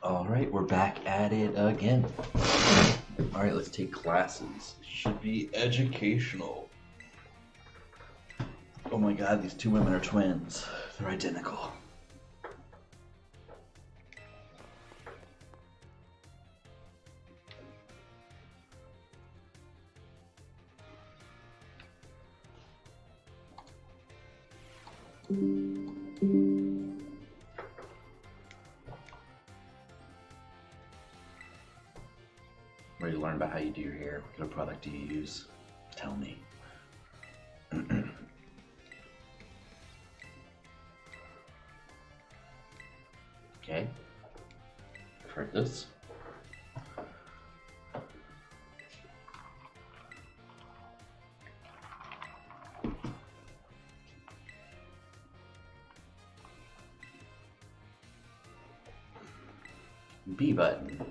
Alright, we're back at it again. Alright, let's take classes. Should be educational. Oh my god, these two women are twins. They're identical. Ready to learn about how you do your hair? What kind of product do you use? Tell me. Okay. I've heard this. B button.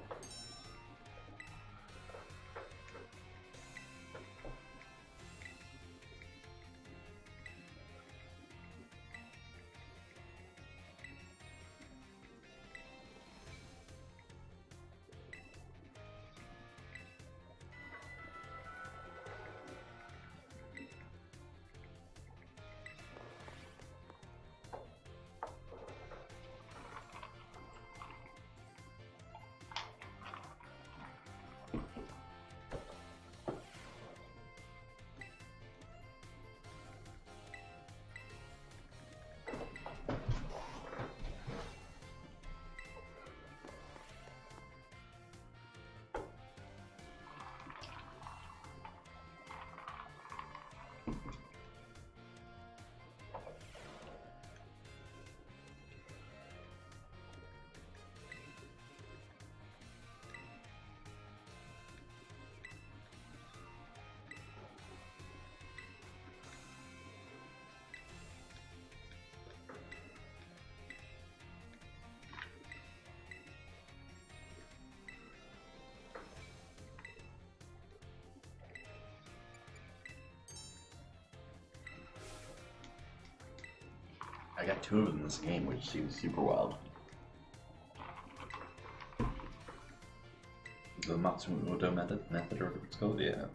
I got two of them in this game, which seems super wild. The Matsumoto method or whatever it's called, yeah.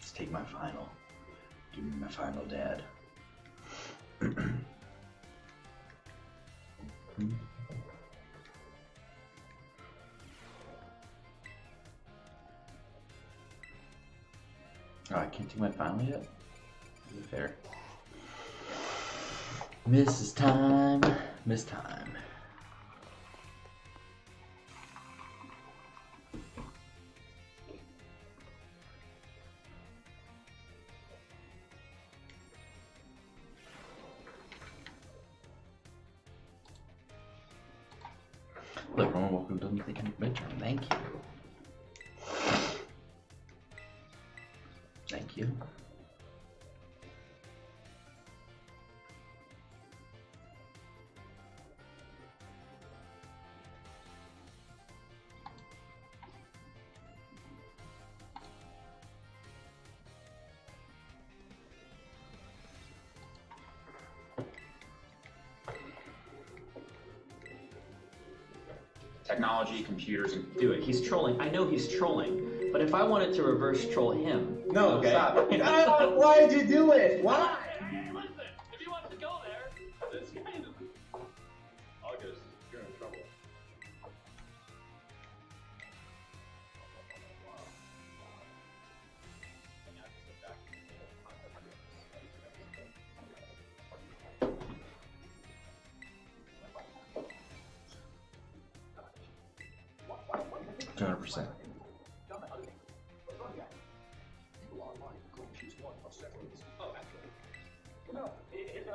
Let's take my final. Give me my final, Dad. Oh, I can't do my final yet? Fair. Mrs. Time. Miss Time. Hello everyone, welcome to the midterm. Thank you. Thank you. Technology, computers, and do it. He's trolling. I know he's trolling, but if I wanted to reverse troll him, no, okay. Stop. Why did you do it? Why? Hey, listen. If he wants to go there, this guy is August, you're in trouble. $200%. Oh, actually. No, it's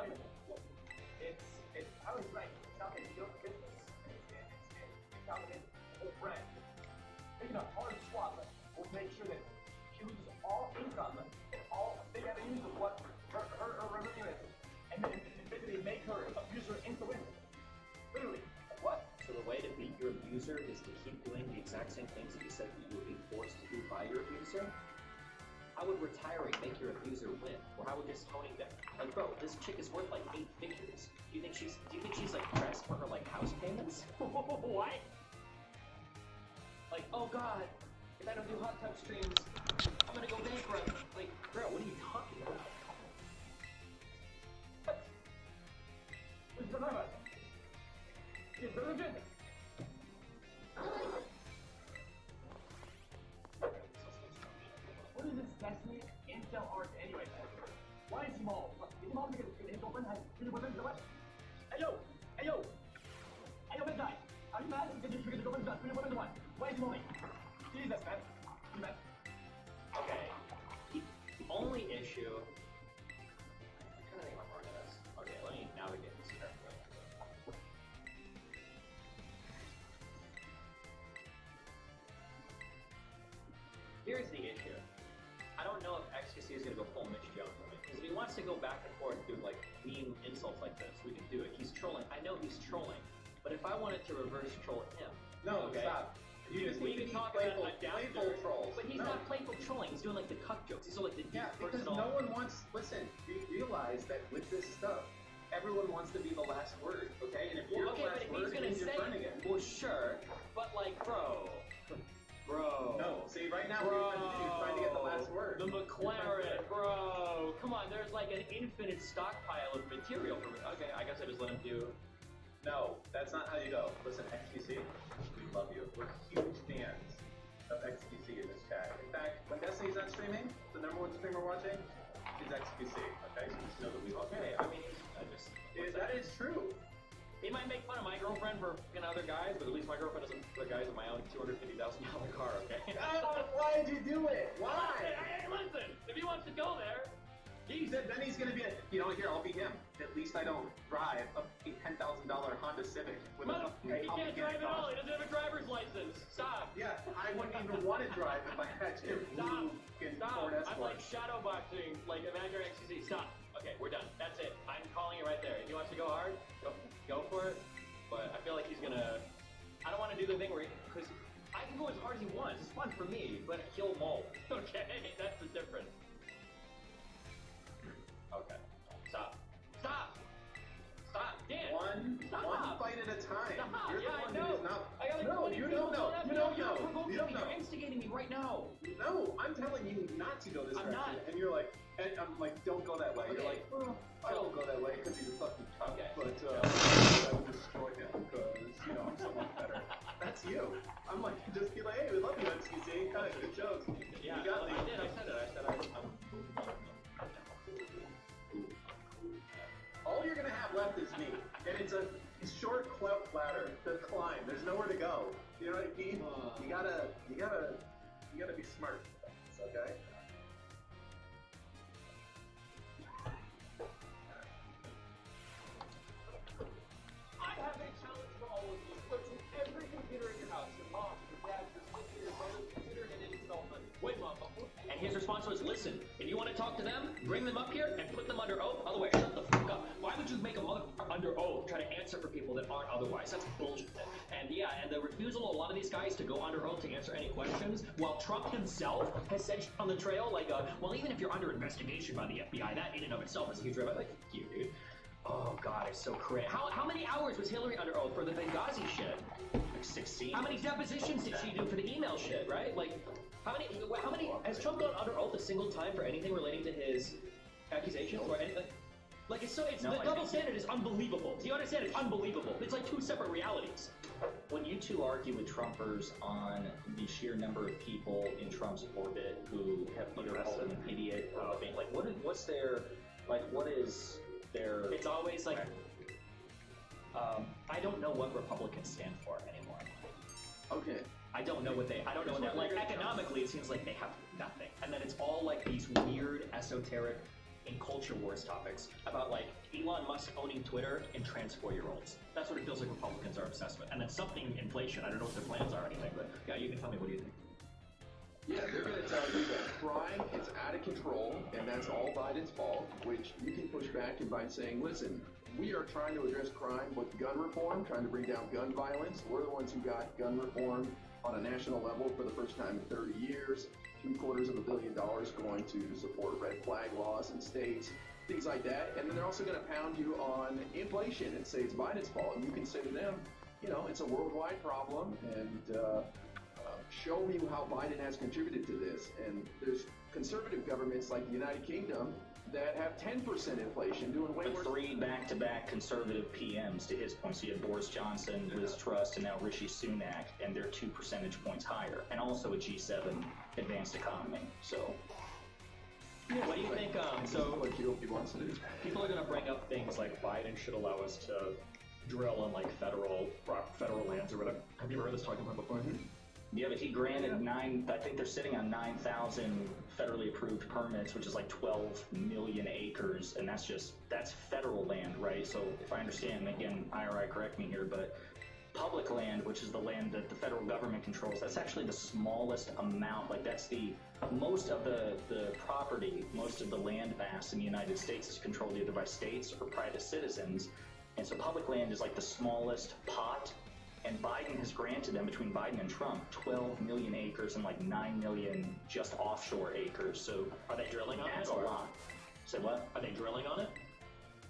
I was right. It's not a joke business. It's not an old friend. Taking a hard swap will make sure that she loses all income and all they gotta use of what her revenue is. And then basically make her abuse her influence. Literally. What? So the way to beat your abuser is to keep doing the exact same things that you said that you would be forced to do by your abuser? How would retiring make your abuser win? Or how would just honing down? Like, bro, this chick is worth like 8 figures. Do you think she's like pressed for her like house payments? What? Like, oh god, if I don't do hot tub streams, I'm gonna go bankrupt. Like, bro, what are you talking about? What is this Destiny incel art anyway? Why is he mad? Is he mad because his girlfriend has really women in the West? Hey yo! Hey yo! Hey yo, big guy! Are you mad because your girlfriend's got 3 women in one? Why is he moaning? Jesus, man. You mad? Okay. The only issue. I'm trying to think how hard it is. Okay, let me navigate this carefully. Here's the issue. I don't know if XQC is going to go full Mitch Jones on me. Because if he wants to go back and forth through like mean insults like this, we can do it. He's trolling. I know he's trolling. But if I wanted to reverse troll him. No, okay? stop. You just We need to can be talk playful, about playful trolls. But he's not playful trolling. He's doing like the cuck jokes. He's doing like the deep Yeah, because personal. no one wants. Listen, you realize that with this stuff, everyone wants to be the last word, okay? And if you're Okay, the but last if word, he's it gonna means you're say, burning it. well, sure, but like, bro. No, see, right now we're trying to get the last word. The McLaren, bro. Come on, there's like an infinite stockpile of material for me. Okay, I guess I just let him do. No, that's not how you go. Listen, XQC, we love you. We're huge fans of XQC in this chat. In fact, when Destiny's not streaming, the #1 streamer watching is XQC, okay? So just know that we love you. Okay, I mean, That is true. he might make fun of my girlfriend for fucking other guys, but at least my girlfriend doesn't fuck guys in my own $250,000 car, okay? Why did you do it? Why? Hey, listen, if he wants to go there, Then he's gonna be a, here, I'll be him. At least I don't drive a $10,000 Honda Civic with a he can't drive at all. He doesn't have a driver's license. Stop. Yeah, I wouldn't even want to drive if I had to. Stop. Ford I'm Escort. like shadow boxing, like Imaginary XTC. Stop. Okay, we're done. That's it. I'm calling it right there. If he wants to go hard, go for it. But I feel like he's gonna. I don't want to do the thing where, because I can go as hard as he wants. It's fun for me, but he'll mold. Okay, that's the difference. Okay. Stop. Dan. One fight at a time. Stop. You're the Yeah, one I know. who's not. I got like No, 20 you people don't know. going You after don't me. know. You're provoking You don't me. know. You're instigating me right now. No, I'm telling you not to go this I'm direction. not. And you're like, and I'm like, don't go that way. Okay. You're like, I don't go that way because he's a fucking cunt. Okay. But I will destroy him because, I'm so much better. That's you. I'm like, just be like, hey, we love you, XQC. Kind of good jokes. Yeah, you got me. I did. I said it. I'm All you're gonna have left is me, and it's a short ladder to climb. There's nowhere to go. You know what I mean? You gotta be smart. Okay. I have a challenge for all of you. Go to every computer in your house. Your mom, your dad, your sister, your brother's computer, and install them. Wait, mom. And his response was, listen, if you want to talk to them, bring them up here and put them under oath. Otherwise, shut the fuck up. Why would you make them under oath, try to answer for people that aren't otherwise? That's bullshit. And yeah, and the refusal of a lot of these guys to go under oath to answer any questions, while Trump himself has said on the trail, like, well, even if you're under investigation by the FBI, that in and of itself is a huge red flag. Like, you, dude. Oh, God, it's so crazy. How many hours was Hillary under oath for the Benghazi shit? Like 16. How many depositions did she do for the email shit, right? Like, how many, has Trump gone under oath a single time for anything relating to his accusations or anything? Like, the double standard is unbelievable. Do you understand? It's unbelievable. It's like two separate realities. When you two argue with Trumpers on the sheer number of people in Trump's orbit who have either called him an idiot or being like, what is their It's always like, I don't know what Republicans stand for anymore. Okay. I don't know what like, economically, it seems like they have nothing. And then it's all like these weird, esoteric, and culture wars topics about like Elon Musk owning Twitter and trans 4-year-olds. That's what it feels like Republicans are obsessed with. And then something inflation. I don't know what their plans are or anything, but yeah, you can tell me, what do you think? Yeah, they're going to tell you that crime is out of control, and that's all Biden's fault, which you can push back by saying, listen, we are trying to address crime with gun reform, trying to bring down gun violence. We're the ones who got gun reform on a national level for the first time in 30 years. $750 million going to support red flag laws in states, things like that. And then they're also going to pound you on inflation and say it's Biden's fault. And you can say to them, you know, it's a worldwide problem, and show me how Biden has contributed to this. And there's conservative governments like the United Kingdom that have 10% inflation, doing way But worse. 3 back-to-back conservative PMs, to his point. So you have Boris Johnson, Liz Truss, and now Rishi Sunak, and they're 2 percentage points higher, and also a G7 advanced economy. So What do you think? So what GOP wants to do. people are going to bring up things like Biden should allow us to drill on like federal lands or whatever. Have you ever heard this talking about before? yeah, but he granted I think they're sitting on 9,000 federally approved permits, which is like 12 million acres, and that's federal land, right? So if I understand, and again, IRI correct me here, but public land, which is the land that the federal government controls, that's actually the smallest amount. Like that's most of the property, most of the land mass in the United States is controlled either by states or private citizens. And so public land is like the smallest pot, and Biden has granted them, between Biden and Trump, 12 million acres and like 9 million just offshore acres. So Are they drilling on it? that's a or lot. Say what? Are they drilling on it?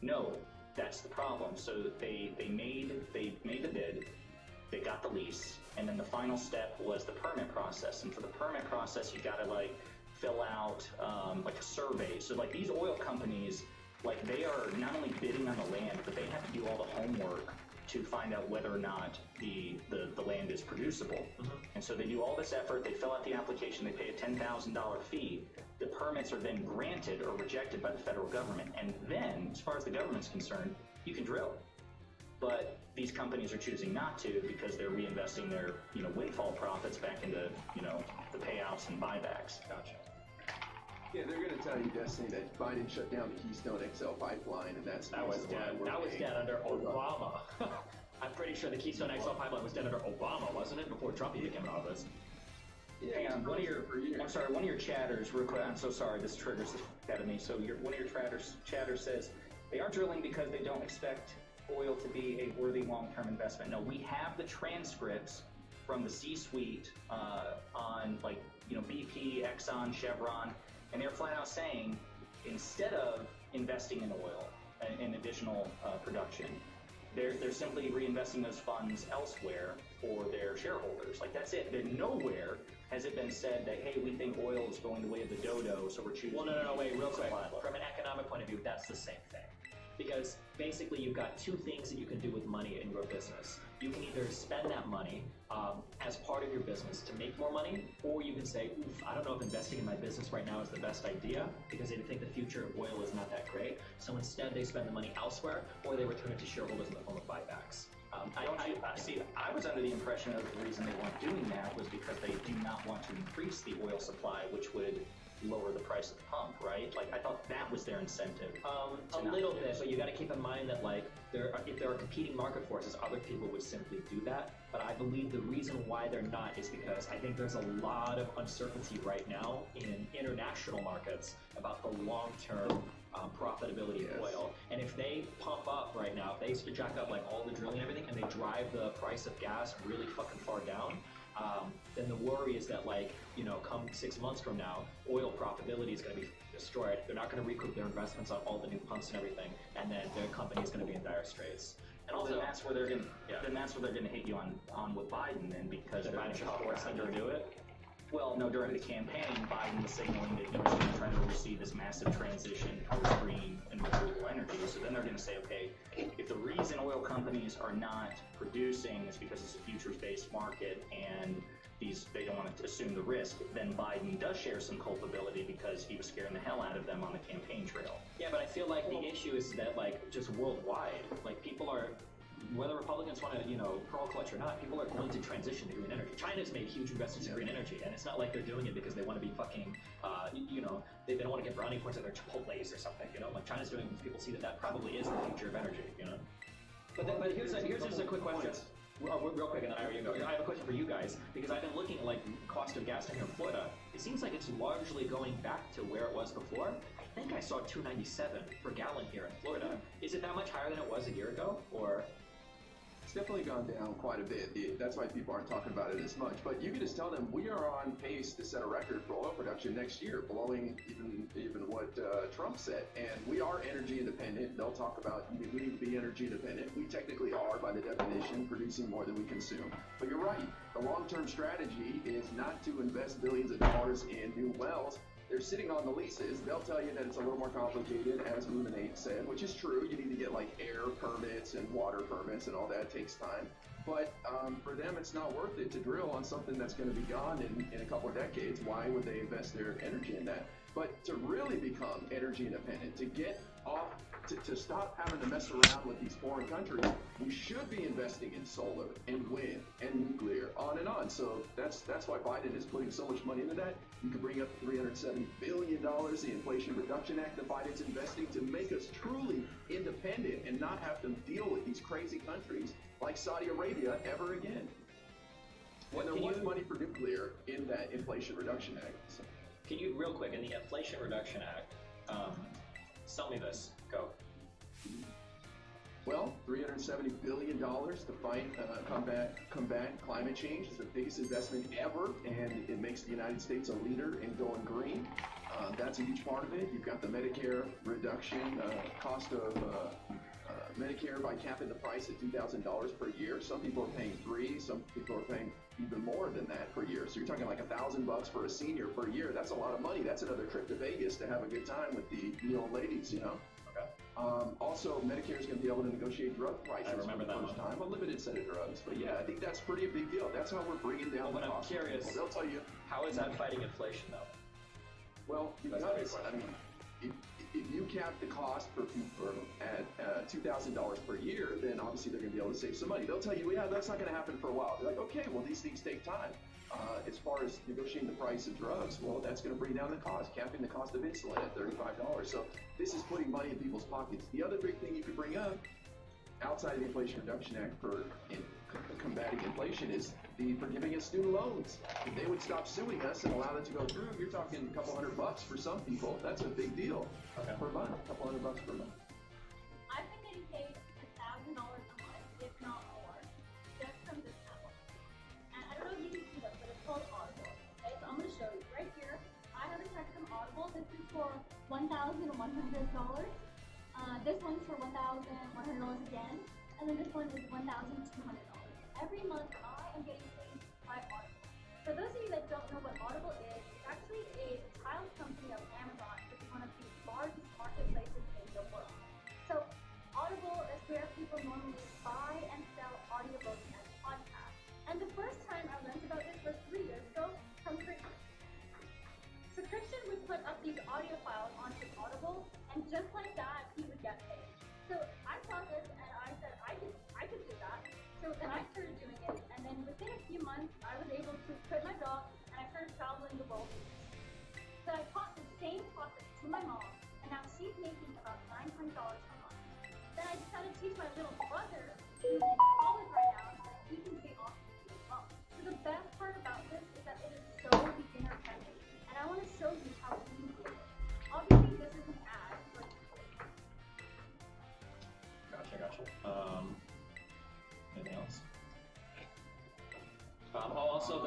No, that's the problem. So they made the bid, they got the lease, and then the final step was the permit process. And for the permit process, you got to like fill out like a survey. So like these oil companies, like they are not only bidding on the land, but they have to do all the homework to find out whether or not the land is producible. And so they do all this effort, they fill out the application, they pay a $10,000 fee. The permits are then granted or rejected by the federal government. And then, as far as the government's concerned, you can drill. But these companies are choosing not to because they're reinvesting their, windfall profits back into, the payouts and buybacks. Gotcha. Yeah, they're going to tell you, Destiny, that Biden shut down the Keystone XL pipeline, and that's the That was reason why dead. we're That was paying. dead under Obama. I'm pretty sure the Keystone XL pipeline was dead under Obama, wasn't it? Before Trump even came in office. Hang on, one of your chatters, real quick, I'm so sorry, this triggers the f*** out of me. So one of your chatters says, they aren't drilling because they don't expect oil to be a worthy long-term investment. No, we have the transcripts from the C-suite on BP, Exxon, Chevron, and they're flat out saying, instead of investing in oil and additional production, they're simply reinvesting those funds elsewhere for their shareholders. Like that's it. Nowhere has it been said that, hey, we think oil is going the way of the dodo, so we're choosing. Well, no, wait, real quick. supply level. From an economic point of view, that's the same thing. Because basically you've got 2 things that you can do with money in your business. You can either spend that money as part of your business to make more money, or you can say, oof, I don't know if investing in my business right now is the best idea because they think the future of oil is not that great. So instead they spend the money elsewhere, or they return it to shareholders in the form of buybacks. I was under the impression that the reason they weren't doing that was because they do not want to increase the oil supply, which would lower the price of the pump, right? Like I thought that was their incentive. A little bit, but you got to keep in mind that if there are competing market forces, other people would simply do that. But I believe the reason why they're not is because I think there's a lot of uncertainty right now in international markets about the long-term profitability of oil. And if they pump up right now, if they jack up like all the drilling and everything, and they drive the price of gas really fucking far down, then the worry is that come 6 months from now, oil profitability is going to be destroyed. They're not going to recoup their investments on all the new pumps and everything, and then their company is going to be in dire straits. And also, then that's where they're going. Then that's where they're going to hit you on with Biden, then, because they're going to force them to do it. Well, no, during the campaign, Biden was signaling that he was going to try to oversee this massive transition towards green and renewable energy. So then they're going to say, okay, if the reason oil companies are not producing is because it's a futures-based market and they don't want to assume the risk, then Biden does share some culpability because he was scaring the hell out of them on the campaign trail. Yeah, but I feel like the issue is that just worldwide, people are, whether Republicans want to, pearl clutch or not, people are going to transition to green energy. China's made huge investments in green energy, and it's not like they're doing it because they want to be fucking, they don't want to get brownie points at their Chipotles or something, China's doing it because people see that probably is the future of energy, But here's just a quick question. Real quick, and then I have a question for you guys, because I've been looking at cost of gas down here in Florida. It seems like it's largely going back to where it was before. I think I saw $2.97 per gallon here in Florida. Is it that much higher than it was a year ago, or? It's definitely gone down quite a bit. That's why people aren't talking about it as much. But you can just tell them we are on pace to set a record for oil production next year, blowing even what Trump said. And we are energy independent. They'll talk about we need to be energy independent. We technically are, by the definition, producing more than we consume. But you're right. The long-term strategy is not to invest billions of dollars in new wells. They're sitting on the leases. They'll tell you that it's a little more complicated, as Luminate said, which is true. You need to get like air permits and water permits and all that. Takes time. But for them, it's not worth it to drill on something that's going to be gone in a couple of decades. Why would they invest their energy in that? But to really become energy independent, to get off, to stop having to mess around with these foreign countries, we should be investing in solar and wind and nuclear, on and on. So that's why Biden is putting so much money into that. You can bring up $370 billion, the Inflation Reduction Act that Biden's investing to make us truly independent and not have to deal with these crazy countries like Saudi Arabia ever again. And there was money for nuclear in that Inflation Reduction Act. So. Can you, real quick, in the Inflation Reduction Act, sell me this. Go. Well, $370 billion to fight, combat climate change is the biggest investment ever, and it makes the United States a leader in going green. That's a huge part of it. You've got the Medicare reduction, cost of Medicare by capping the price at $2,000 per year. Some people are paying $3,000. Some people are paying even more than that per year. So you're talking like $1,000 for a senior per year. That's a lot of money. That's another trip to Vegas to have a good time with the old ladies, you know. Okay. Also, Medicare is going to be able to negotiate drug prices I remember for the first time, a limited set of drugs. But yeah, I think that's pretty a big deal. That's how we're bringing down the cost. I'm curious, they'll tell you. How is that fighting inflation, though? Well, because, I mean, if you cap the cost per people at $2,000 per year, then obviously they're going to be able to save some money. They'll tell you, yeah, that's not going to happen for a while. They're like, okay, well, these things take time. As far as negotiating the price of drugs, well, that's going to bring down the cost, capping the cost of insulin at $35. So this is putting money in people's pockets. The other big thing you could bring up outside of the Inflation Reduction Act for combating inflation is the forgiving of student loans. If they would stop suing us and allow them to go through, you're talking a couple $100 for some people. That's a big deal per month, a couple $100 per month. I've been getting paid $1,000 a month, if not more, just from this Apple. And I don't know if you can see that, but it's called Audible. Okay, so I'm going to show you right here. I have a check from Audible. This is for $1,100. This one's for $1,100 again, and then this one is $1,200. Every month, I am getting paid by Audible. For those of you that don't know what Audible is, it's actually a child company of Amazon, which is one of the largest marketplaces in the world. So Audible is where people normally buy and sell audiobooks and podcasts. And the first time I learned about this was 3 years ago from Christian. So Christian would put up these audio files onto Audible, and just like that, he would get paid. So I saw this and I said I could do that. So then I started doing it, and then within a few months, I was able to quit my job, and I started traveling the world. So I taught the same process to my mom, and now she's making about $900 a month. Then I decided to teach my little brother, who's in college right now, so that he can get off as well. So the best part about this is that it is so beginner friendly, and I want to show you how easy it is. Obviously, this is an ad, but Gotcha. Anything else? Also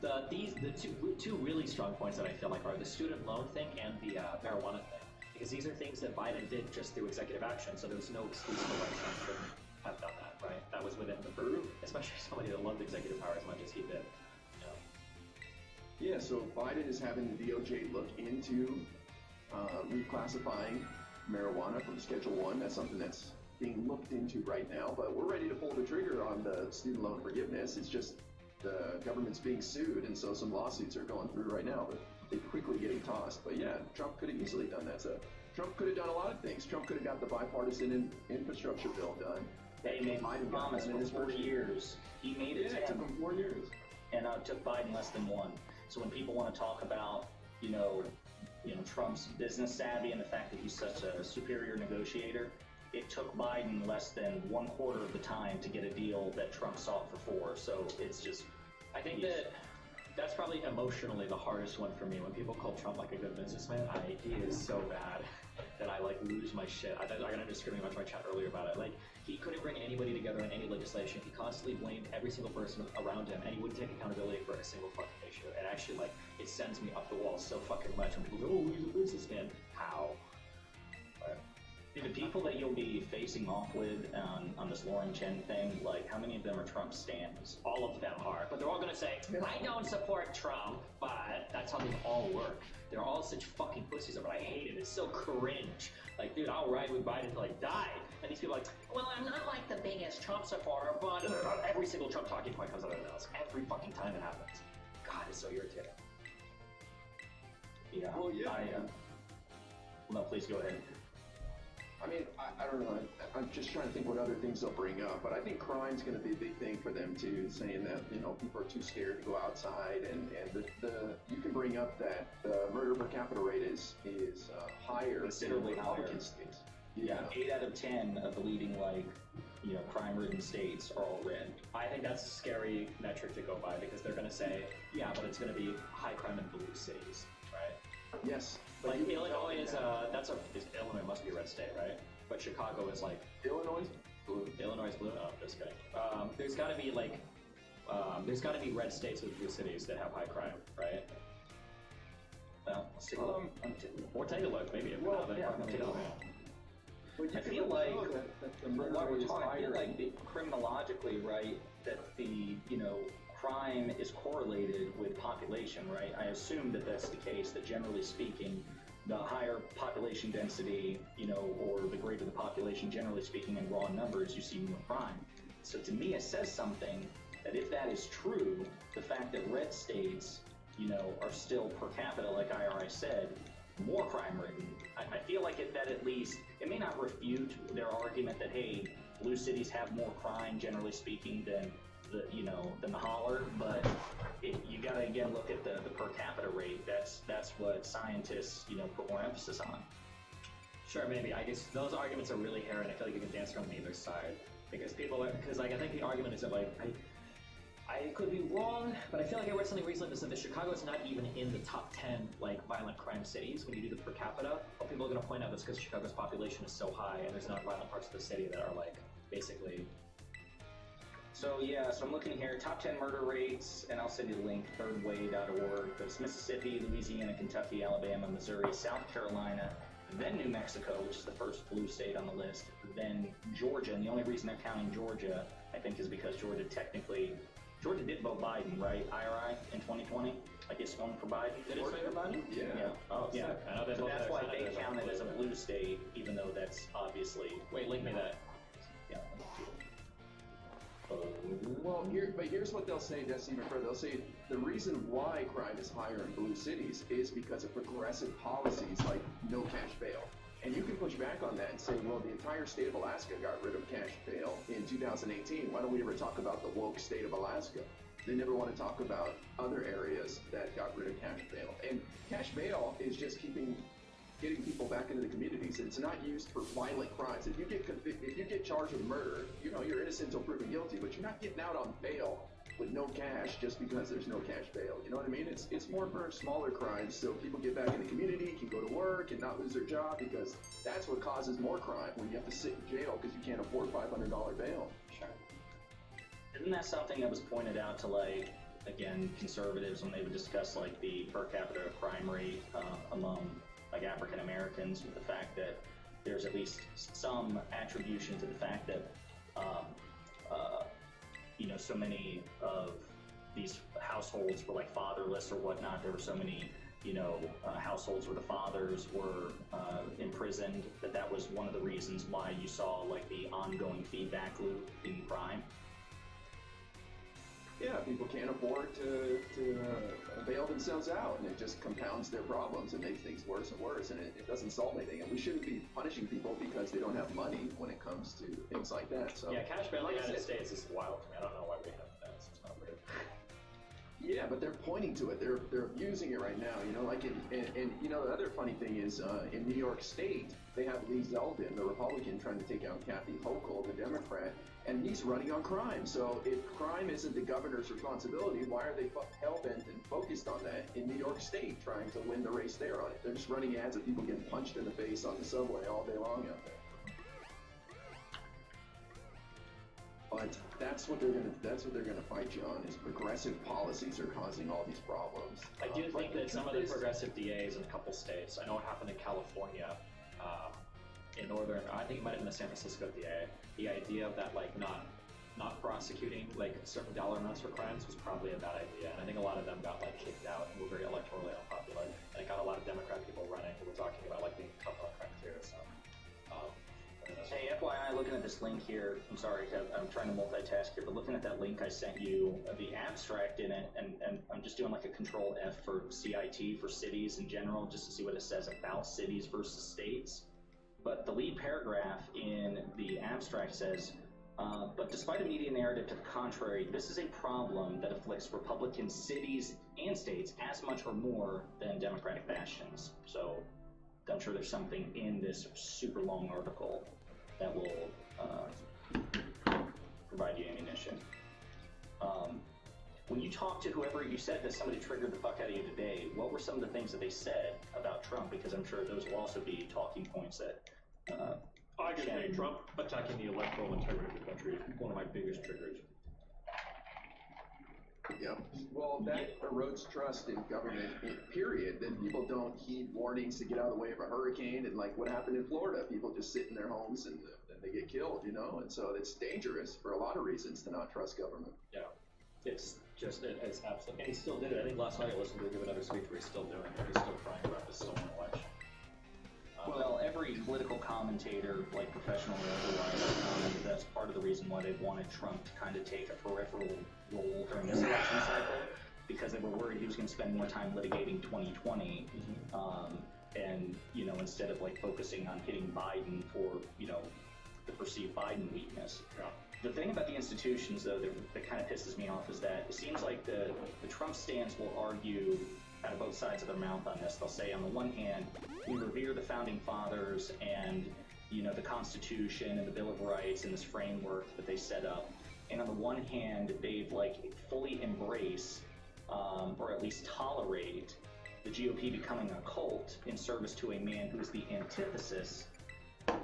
the two really strong points that I feel like are the student loan thing and the marijuana thing, because these are things that Biden did just through executive action, so there was no excuse for why Trump shouldn't have done that, right? That was within the purview, especially somebody that loved executive power as much as he did. Yeah, so Biden is having the DOJ look into reclassifying marijuana from Schedule 1. That's something that's being looked into right now, but we're ready to pull the trigger on the student loan forgiveness. It's just the government's being sued, and so some lawsuits are going through right now, but they're quickly getting tossed. But yeah, Trump could have easily done that. So Trump could have done a lot of things. Trump could have got the bipartisan infrastructure bill done. He made Biden promise for 4 years. He made it. Yeah, it took him 4 years. And it took Biden less than 1. So when people want to talk about, Trump's business savvy and the fact that he's such a superior negotiator, it took Biden less than 1/4 of the time to get a deal that Trump sought for 4. So it's just, I think that's probably emotionally the hardest one for me. When people call Trump like a good businessman, he is so bad. that I like lose my shit. I got into screaming about my chat earlier about it. Like, he couldn't bring anybody together in any legislation. He constantly blamed every single person around him, and he wouldn't take accountability for a single fucking issue. And actually, like, it sends me up the wall so fucking much when people go, "Oh, he's a businessman." How? The people that you'll be facing off with on this Lauren Chen thing, like, how many of them are Trump stans? All of them are, but they're all gonna say, "I don't support Trump," but that's how they all work. They're all such fucking pussies, but I hate it. It's so cringe. Like, dude, I'll ride with Biden until I die. And these people are like, "Well, I'm not like the biggest Trump supporter, but..." Every single Trump talking point comes out of their mouths. Every fucking time it happens. God, it's so irritating. Yeah. Well, yeah. No, please go ahead. I mean, I don't know. I'm just trying to think what other things they'll bring up, but I think crime's going to be a big thing for them too. Saying that people are too scared to go outside, and you can bring up that the murder per capita rate is higher, Considerably in higher. Republican states. Yeah, 8 out of 10 of the leading crime-ridden states are all red. I think that's a scary metric to go by because they're gonna say, yeah, but it's gonna be high crime in blue cities, right? Yes. but Like you can Illinois tell is Illinois must be a red state, right? But Chicago is like Illinois is blue. Illinois is blue. Oh, just kidding. There's got to be red states with blue cities that have high crime, right? Well, let's take a look. Or take a look, maybe. Well, Take a look. But you I can feel really like, tell that the murder while rate we're is talking, I higher. feel like criminologically, right, that the, crime is correlated with population, right? I assume that that's the case, that generally speaking, the higher population density, or the greater the population, generally speaking, in raw numbers, you see more crime. So to me, it says something that if that is true, the fact that red states, are still per capita, like IRI said, more crime-ridden, I feel like that at least, it may not refute their argument that, hey, blue cities have more crime, generally speaking, than the holler, but you gotta again look at the per capita rate. That's what scientists put more emphasis on. Sure, maybe. I guess those arguments are really hairy, and I feel like you can dance around either side because I think the argument is that I could be wrong, but I feel like I read something recently that said that Chicago is not even in the top 10 violent crime cities when you do the per capita. But people are going to point out that's because Chicago's population is so high and there's not violent parts of the city that are basically. So I'm looking here, top 10 murder rates, and I'll send you the link, thirdway.org. There's Mississippi, Louisiana, Kentucky, Alabama, Missouri, South Carolina, then New Mexico, which is the first blue state on the list, then Georgia, and the only reason they're counting Georgia, I think, is because Georgia did vote Biden, right, IRI, in 2020? Like, it swung for Biden. Did it swing for Biden? Yeah. Oh, Yeah. I know So that's why they count it as a blue. blue state, even though that's obviously... Wait, link me that. Yeah. Well, here's what they'll say, that's even further. They'll say the reason why crime is higher in blue cities is because of progressive policies like no cash bail. And you can push back on that and say, well, the entire state of Alaska got rid of cash bail in 2018. Why don't we ever talk about the woke state of Alaska? They never want to talk about other areas that got rid of cash bail. And cash bail is just getting people back into the communities. It's not used for violent crimes. If you get charged with murder, you're innocent until proven guilty, but you're not getting out on bail with no cash just because there's no cash bail. You know what I mean? It's more for smaller crimes, so people get back in the community, can go to work, and not lose their job, because that's what causes more crime, when you have to sit in jail because you can't afford $500 bail. Sure. Isn't that something that was pointed out to, again, conservatives when they would discuss, the per capita crime rate among, African Americans, with the fact that there's at least some attribution to the fact that, so many of these households were, fatherless or whatnot. There were so many, households where the fathers were imprisoned, that was one of the reasons why you saw, the ongoing feedback loop in crime. Yeah, people can't afford to bail themselves out, and it just compounds their problems and makes things worse and worse, and it doesn't solve anything. And we shouldn't be punishing people because they don't have money when it comes to things like that. So Yeah, cash bail in the United States is wild to me. I don't know why we have that. It's not weird. Yeah, but they're pointing to it. They're abusing it right now. You know, like and you know the other funny thing is in New York State they have Lee Zeldin, the Republican, trying to take out Kathy Hochul, the Democrat, and he's running on crime. So if crime isn't the governor's responsibility, why are they hell-bent and focused on that in New York State, trying to win the race there on it? They're just running ads of people getting punched in the face on the subway all day long out there. But that's what they're gonna fight you on. Is progressive policies are causing all these problems. I do think that some of the progressive DAs in a couple states, I know it happened in California, in northern, I think it might have been the San Francisco DA, the idea of that like not prosecuting like certain dollar amounts for crimes was probably a bad idea. And I think a lot of them got like kicked out and were very electorally unpopular. And it got a lot of Democrat people running who were talking about like being tough on crime too. So hey, FYI, looking at this link here, I'm sorry, I'm trying to multitask here, but looking at that link I sent you, the abstract in it, and I'm just doing like a control F for CIT, for cities in general, just to see what it says about cities versus states. But the lead paragraph in the abstract says, but despite a media narrative to the contrary, this is a problem that afflicts Republican cities and states as much or more than Democratic bastions. So I'm sure there's something in this super long article that will provide you ammunition. When you talked to whoever you said that somebody triggered the fuck out of you today, what were some of the things that they said about Trump? Because I'm sure those will also be talking points that I can say Trump attacking the electoral integrity of the country is one of my biggest triggers. Yep. Well, that erodes trust in government, period. Then people don't heed warnings to get out of the way of a hurricane, and like what happened in Florida, people just sit in their homes and they get killed, you know? And so it's dangerous for a lot of reasons to not trust government. Yeah. It's just, it's absolutely, and he still did it. I think last night I listened to him give another speech where he's still doing it. He's still crying about the stolen election. Well, every political commentator, like professional or otherwise, that's part of the reason why they wanted Trump to kind of take a peripheral role during this election cycle, because they were worried he was going to spend more time litigating 2020, and, you know, instead of like focusing on hitting Biden for, you know, the perceived Biden weakness. Yeah. The thing about the institutions, though, that kind of pisses me off is that it seems like the Trump stance will argue out of both sides of their mouth on this. They'll say, on the one hand, we revere the founding fathers and, you know, the Constitution and the Bill of Rights and this framework that they set up. And on the one hand, they've like fully embrace, or at least tolerate, the GOP becoming a cult in service to a man who is the antithesis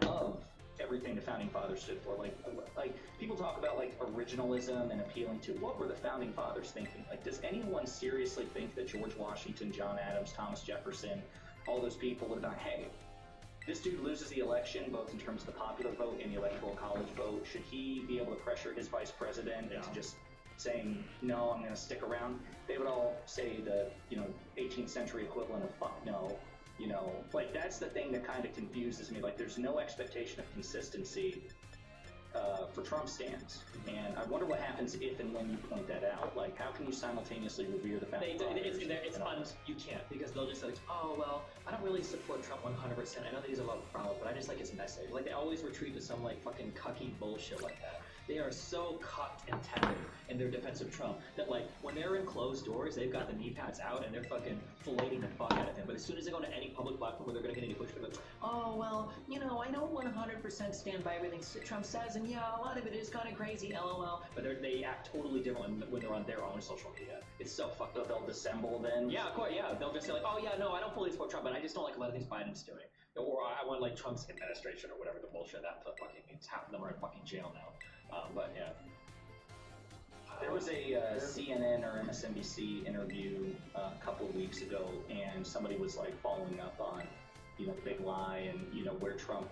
of everything the founding fathers stood for. Like people talk about like originalism and appealing to what were the founding fathers thinking. Like, does anyone seriously think that George Washington, John Adams, Thomas Jefferson, all those people would have done, hey, this dude loses the election, both in terms of the popular vote and the electoral college vote. Should he be able to pressure his vice president into just saying, no, I'm going to stick around? They would all say the, you know, 18th century equivalent of fuck no. You know, like that's the thing that kind of confuses me. Like, there's no expectation of consistency for Trump stance, and I wonder what happens if and when you point that out. Like, how can you simultaneously revere the founding fathers? You can't, because they'll just say, like, oh, well, I don't really support Trump 100%. I know that he's a lot of problems, but I just like his message. Like, they always retreat to some, like, fucking cucky bullshit like that. They are so cocked and tepid in their defense of Trump that, like, when they're in closed doors, they've got the knee pads out and they're fucking filleting the fuck out of him. But as soon as they go to any public platform where they're going to get any pushback, like, oh, well, you know, I don't 100% stand by everything Trump says, and yeah, a lot of it is kind of crazy, lol. But they act totally different when they're on their own social media. It's so fucked up. They'll dissemble then? Yeah, of course, yeah. They'll just say, like, oh, yeah, no, I don't fully support Trump, but I just don't like a lot of things Biden's doing. Or I want, like, Trump's administration or whatever the bullshit that fucking means. Half of them are in fucking jail now. But, yeah. There was a CNN or MSNBC interview a couple of weeks ago, and somebody was like following up on, you know, the big lie and, you know, where Trump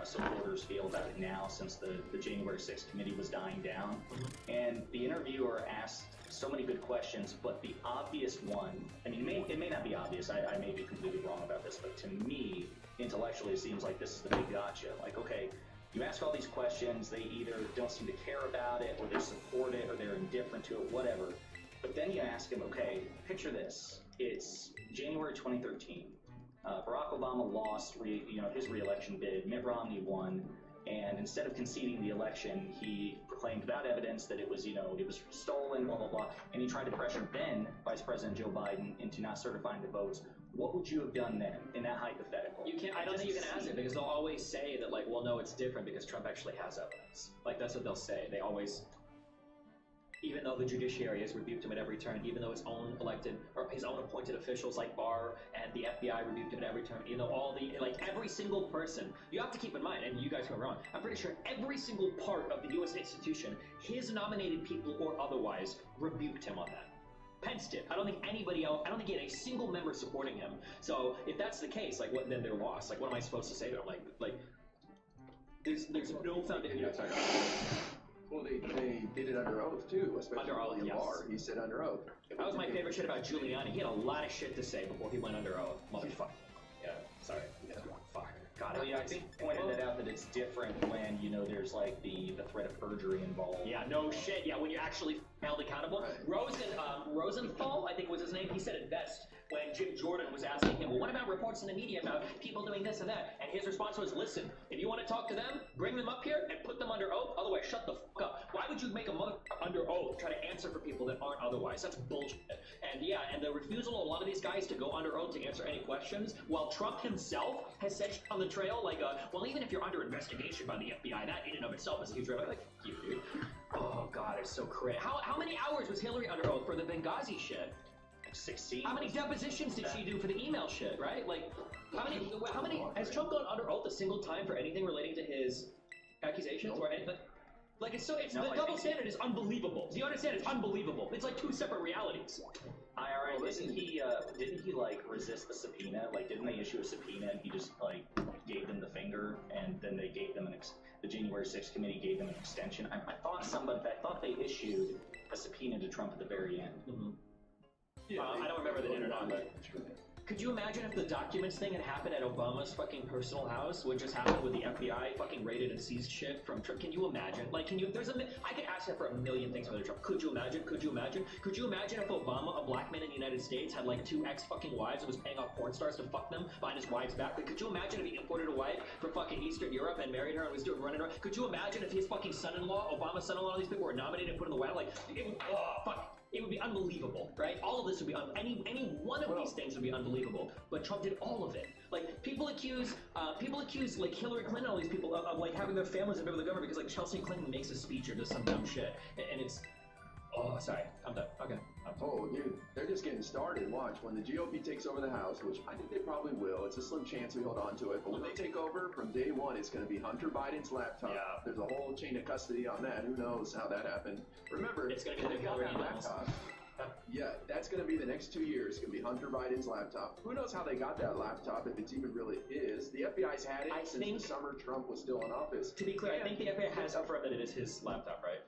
supporters feel about it now since the January 6th committee was dying down. And the interviewer asked so many good questions, but the obvious one, I mean, it may not be obvious, I may be completely wrong about this, but to me, intellectually, it seems like this is the big gotcha. Like, okay, you ask all these questions, they either don't seem to care about it, or they support it, or they're indifferent to it, whatever. But then you ask them, okay, picture this. It's January 2013. Barack Obama lost his re-election bid. Mitt Romney won. And instead of conceding the election, he proclaimed without evidence that it was, it was stolen, blah, blah, blah. And he tried to pressure then Vice President Joe Biden into not certifying the votes. What would you have done then in that hypothetical? You can't. I don't think you can ask it because they'll always say that, like, well, no, it's different because Trump actually has evidence. Like, that's what they'll say. They always, even though the judiciary has rebuked him at every turn, even though his own elected or his own appointed officials like Barr and the FBI rebuked him at every turn, all the, like, every single person, you have to keep in mind, and you guys are wrong, I'm pretty sure every single part of the U.S. institution, his nominated people or otherwise, rebuked him on that. Pence did. I don't think anybody else, I don't think he had a single member supporting him. So if that's the case, like, what, then they're lost. Like, what am I supposed to say to them? Like, there's no foundation. Yeah, sorry. Well, they did it under oath, too, especially Under oath, William yes. Barr. He said under oath. That was my favorite shit about Giuliani. He had a lot of shit to say before he went under oath. Motherfucker. Yeah, sorry. Yeah. Fuck. God, Well, yeah, I think pointed that out that it's different when, there's like the threat of perjury involved. Yeah, no shit. Yeah, when you're actually held accountable. Right. Rosenthal, I think was his name, he said it best when Jim Jordan was asking him, well, what about reports in the media about people doing this and that? And his response was, listen, if you want to talk to them, bring them up here and put them under oath. Otherwise, shut the fuck up. Why would you make a mother under oath try to answer for people that aren't otherwise? That's bullshit. And yeah, and the refusal of a lot of these guys to go under oath to answer any questions, while Trump himself has said shit on the trail, like, well, even if you're under investigation by the FBI, that in and of itself is a huge red flag. Like, you, dude. Oh, God, it's so crazy. How many hours was Hillary under oath for the Benghazi shit? 16. How many depositions did she do for the email shit, right? Like, how many, has Trump gone under oath a single time for anything relating to his accusations or anything? Like, the double standard is unbelievable. Do you understand? It's unbelievable. It's like two separate realities. IRS, didn't he like resist the subpoena? Like, didn't they issue a subpoena and he just like gave them the finger, and then they gave them the January 6th committee gave them an extension? I thought they issued a subpoena to Trump at the very end. Mm-hmm. Yeah, I don't remember the internet, but could you imagine if the documents thing had happened at Obama's fucking personal house? What just happened with the FBI fucking raided and seized shit from Trump? Can you imagine? Like, I could ask that for a million things about Trump. Could you imagine? Could you imagine? Could you imagine if Obama, a black man in the United States, had like 2 ex-fucking wives and was paying off porn stars to fuck them behind his wife's back? Like, could you imagine if he imported a wife from fucking Eastern Europe and married her and was running around? Could you imagine if his fucking son-in-law, Obama's son-in-law, all these people were nominated and put in the White House? Like, it would be unbelievable, right? All of this would be any one of these things would be unbelievable. But Trump did all of it. Like, people accuse like Hillary Clinton, all these people of like having their families under the government because like Chelsea Clinton makes a speech or does some dumb shit, and it's. Oh, sorry, I'm done. Okay. Oh, dude, they're just getting started. Watch, when the GOP takes over the House, which I think they probably will, it's a slim chance we hold on to it, but when they take over, from day one, it's going to be Hunter Biden's laptop. Yeah. There's a whole chain of custody on that. Who knows how that happened? Remember, It's gonna be the they got Hillary that emails. laptop. Yeah, that's going to be the next 2 years. It's going to be Hunter Biden's laptop. Who knows how they got that laptop, if it's even really his. The FBI's had it since the summer Trump was still in office. To be clear, I think the FBI has confirmed that it is his laptop, right?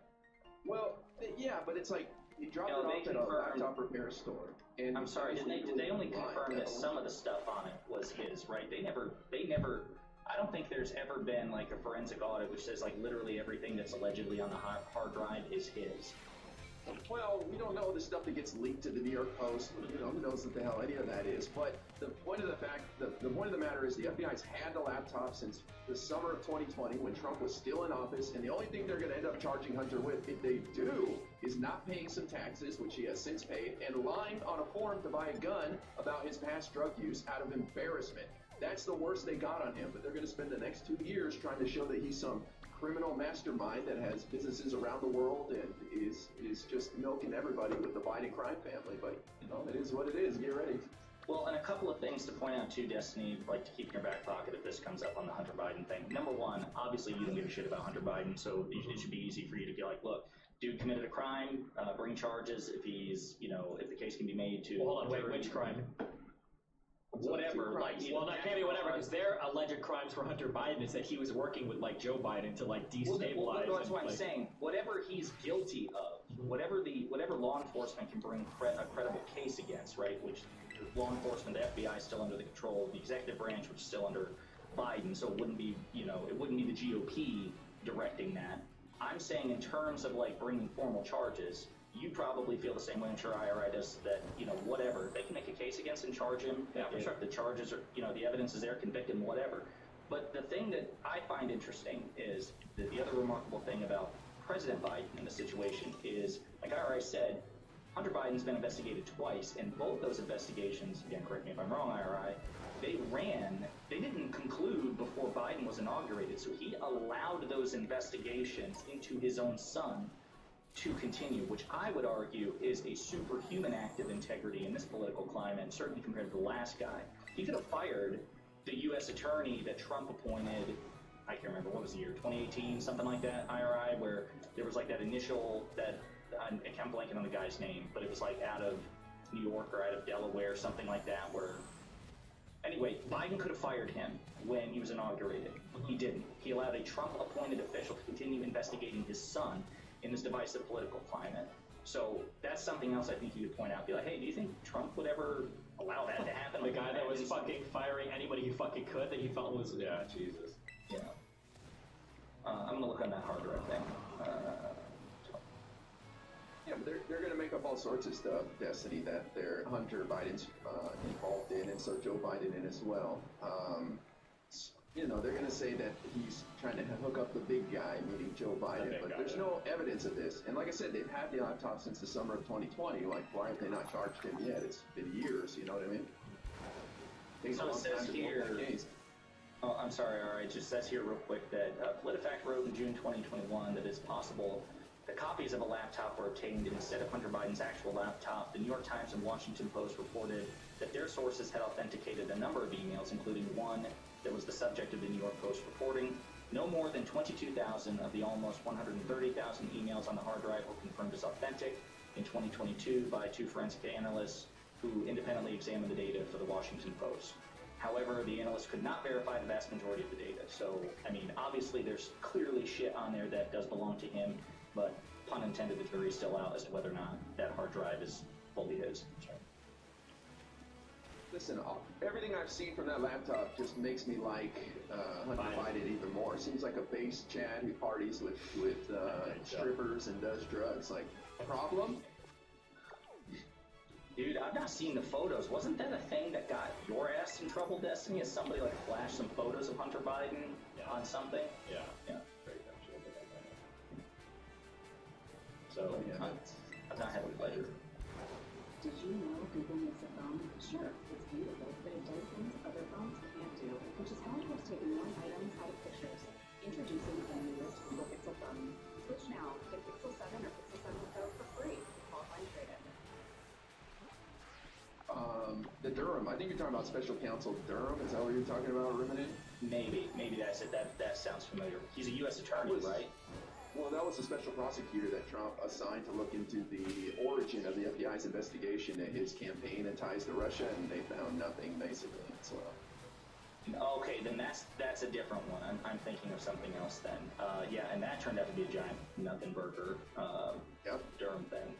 Well, yeah, but it's like, he dropped No, it they off at a confirmed- laptop repair store. And I'm sorry, did they only confirm that some of the stuff on it was his, right? They never, I don't think there's ever been like a forensic audit which says like literally everything that's allegedly on the hard drive is his. Well, we don't know the stuff that gets leaked to the New York Post. Who knows what the hell any of that is? But the point of the matter is the FBI's had the laptop since the summer of 2020 when Trump was still in office, and the only thing they're going to end up charging Hunter with, if they do, is not paying some taxes, which he has since paid, and lying on a form to buy a gun about his past drug use out of embarrassment. That's the worst they got on him, but they're going to spend the next 2 years trying to show that he's some criminal mastermind that has businesses around the world and is just milking everybody with the Biden crime family. But, it is what it is. Get ready. Well, and a couple of things to point out too, Destiny, like to keep in your back pocket if this comes up on the Hunter Biden thing. Number one, obviously you don't give a shit about Hunter Biden, so it should be easy for you to be like, look, dude committed a crime, bring charges if he's, if the case can be made to. Well, hold on, wait, which crime? Whatever, like, well, that can't be whatever, because their alleged crimes for Hunter Biden is that he was working with like Joe Biden to like destabilize. Well, that's what I'm like, saying. Whatever he's guilty of, whatever law enforcement can bring a credible case against, right? Which law enforcement, the FBI is still under the control of the executive branch, which is still under Biden, so it wouldn't be, it wouldn't be the GOP directing that. I'm saying in terms of like bringing formal charges. You probably feel the same way, I'm sure IRI does, that, whatever. They can make a case against him, charge him. Yeah, for if sure. The charges are, the evidence is there, convict him, whatever. But the thing that I find interesting is that the other remarkable thing about President Biden in the situation is, like I already said, Hunter Biden's been investigated twice, and both those investigations, again, correct me if I'm wrong, IRI, they didn't conclude before Biden was inaugurated, so he allowed those investigations into his own son to continue, which I would argue is a superhuman act of integrity in this political climate, certainly compared to the last guy. He could have fired the U.S. attorney that Trump appointed, I can't remember, what was the year, 2018, something like that, IRI, where there was like that initial, I'm blanking on the guy's name, but it was like out of New York or out of Delaware, something like that, where, anyway, Biden could have fired him when he was inaugurated. He didn't. He allowed a Trump-appointed official to continue investigating his son in this divisive political climate. So that's something else I think you would point out. Be like, hey, do you think Trump would ever allow that to happen? The guy that was fucking firing anybody he fucking could that he felt was, yeah, Jesus. Yeah. I'm gonna look on that hard drive thing. Yeah, but they're going to make up all sorts of stuff, Destiny, that they're Hunter Biden's involved in, and so Joe Biden in as well. You know, they're going to say that he's trying to hook up the big guy, meaning Joe Biden, but there's no evidence of this. And like I said, they've had the laptop since the summer of 2020. Like, why have they not charged him yet? It's been years, you know what I mean? Takes a So it long says time to here, build that case. oh, I'm sorry, alright, it just says here real quick that PolitiFact wrote in June 2021 that it's possible that copies of a laptop were obtained instead of Hunter Biden's actual laptop. The New York Times and Washington Post reported that their sources had authenticated a number of emails, including one that was the subject of the New York Post reporting. No more than 22,000 of the almost 130,000 emails on the hard drive were confirmed as authentic in 2022 by two forensic analysts who independently examined the data for the Washington Post. However, the analysts could not verify the vast majority of the data. So, I mean, obviously there's clearly shit on there that does belong to him, but pun intended, the jury's still out as to whether or not that hard drive is fully his. Listen, everything I've seen from that laptop just makes me like Hunter Biden even more. Seems like a base Chad who parties with strippers and does drugs. Like, problem? Dude, I've not seen the photos. Wasn't that a thing that got your ass in trouble, Destiny? As somebody like flashed some photos of Hunter Biden on something? Yeah. Yeah. So, Yeah, I've not had the pleasure. Did you know Google makes a phone? Sure, it's beautiful, but it does things other phones can't do, which is why it has taken more items out of pictures. Introducing the newest Google Pixel phone. Switch now, get Pixel 7 or Pixel 7 Pro for free. Qualifying trade-in. The Durham. I think you're talking about Special Counsel Durham. Is that what you're talking about, Ruminating? Maybe that's it. That sounds familiar. He's a U.S. attorney, right? Well, that was the special prosecutor that Trump assigned to look into the origin of the FBI's investigation of his campaign and ties to Russia, and they found nothing, basically. So, Okay, then that's a different one. I'm thinking of something else then. Yeah, and that turned out to be a giant nothing burger Durham thing.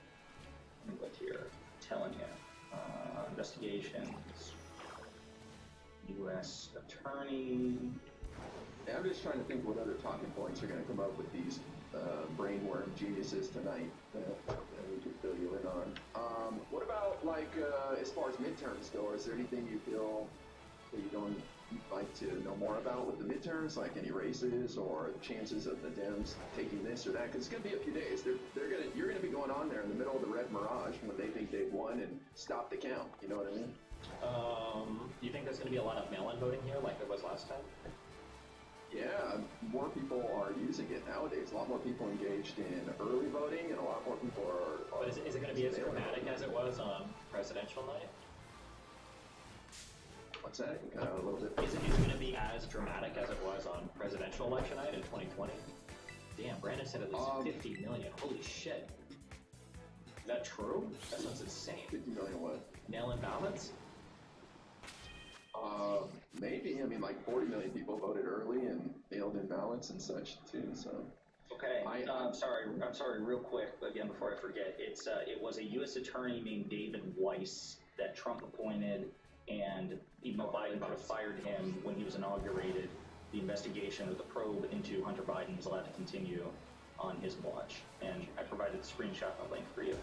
Let me look here. Telling you. Investigations. U.S. attorney. yeah, I'm just trying to think what other talking points are going to come up with these brainworm geniuses tonight that we could fill you in on. What about, like, as far as midterms go, is there anything you feel that you'd like to know more about with the midterms, like any races or chances of the Dems taking this or that? Because it's going to be a few days. You're going to be going on there in the middle of the red mirage when they think they've won and stop the count. You know what I mean? Do you think there's going to be a lot of mail-in voting here like there was last time? Yeah, more people are using it nowadays. A lot more people engaged in early voting, and a lot more people are. But is it going to be as dramatic as it was on presidential night? What's that? Kind of a little bit. Is it going to be as dramatic as it was on presidential election night in 2020? Damn, Brandon said it was 50 million. Holy shit. Is that true? That sounds insane. 50 million what? Mail-in ballots? Maybe. I mean, like 40 million people voted early and mailed in ballots and such too. So. Okay. I'm sorry. Real quick again before I forget. It was a U.S. attorney named David Weiss that Trump appointed, and even though Biden could have fired him when he was inaugurated, the investigation or the probe into Hunter Biden was allowed to continue on his watch. And I provided the screenshot and link for you.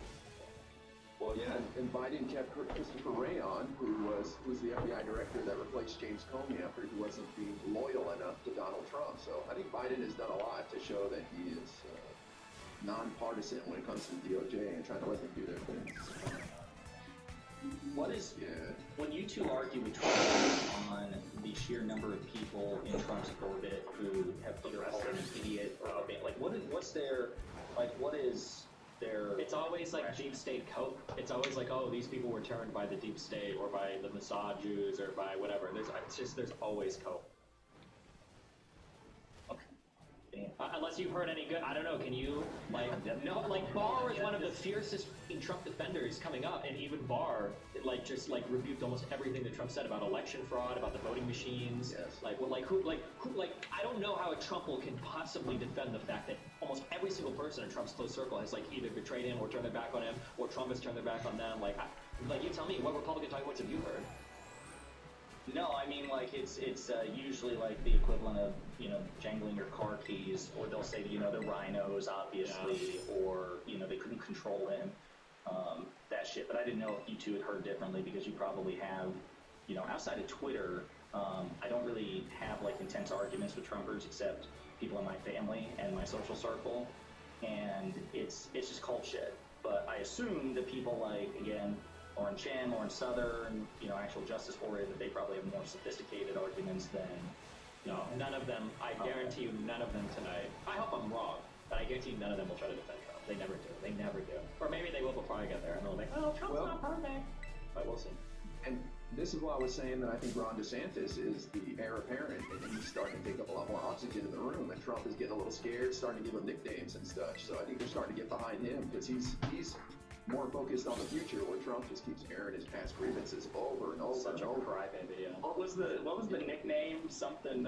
Well, yeah, and Biden kept Christopher Wray on, who was the FBI director that replaced James Comey after he wasn't being loyal enough to Donald Trump. So I think Biden has done a lot to show that he is nonpartisan when it comes to the DOJ and trying to let them do their thing. What is Yeah. when you two argue with Trump on the sheer number of people in Trump's orbit who have either called him an idiot or like what is their It's always like deep state cope. It's always like, oh, these people were turned by the deep state or by the Mossad Jews or by whatever. There's always cope. Unless you've heard any good, I don't know. Can you Barr is one of the fiercest Trump defenders coming up, and even Barr just rebuked almost everything that Trump said about election fraud, about the voting machines. Yes. I don't know how a Trump can possibly defend the fact that almost every single person in Trump's close circle has either betrayed him or turned their back on him, or Trump has turned their back on them. You tell me, what Republican talking points have you heard? No, I mean, it's usually the equivalent of, jangling your car keys, or they'll say, they're rhinos, obviously, or, they couldn't control him, that shit. But I didn't know if you two had heard differently, because you probably have, outside of Twitter, I don't really have, intense arguments with Trumpers, except people in my family and my social circle, and it's just cult shit. But I assume that people again, Lauren Chan, Lauren Southern, actual justice warrior, that they probably have more sophisticated arguments than. No, none of them. I guarantee you, none of them tonight. I hope I'm wrong, but I guarantee you none of them will try to defend Trump. They never do. They never do. Or maybe they will before I get there, and they'll be like, oh, Trump's not perfect. But we'll see. And this is why I was saying that I think Ron DeSantis is the heir apparent, and he's starting to take up a lot more oxygen in the room, and Trump is getting a little scared, starting to give him nicknames and stuff. So I think they're starting to get behind him, because he's more focused on the future, where Trump just keeps airing his past grievances over and over Such and a over. crybaby, yeah. What was the nickname? Something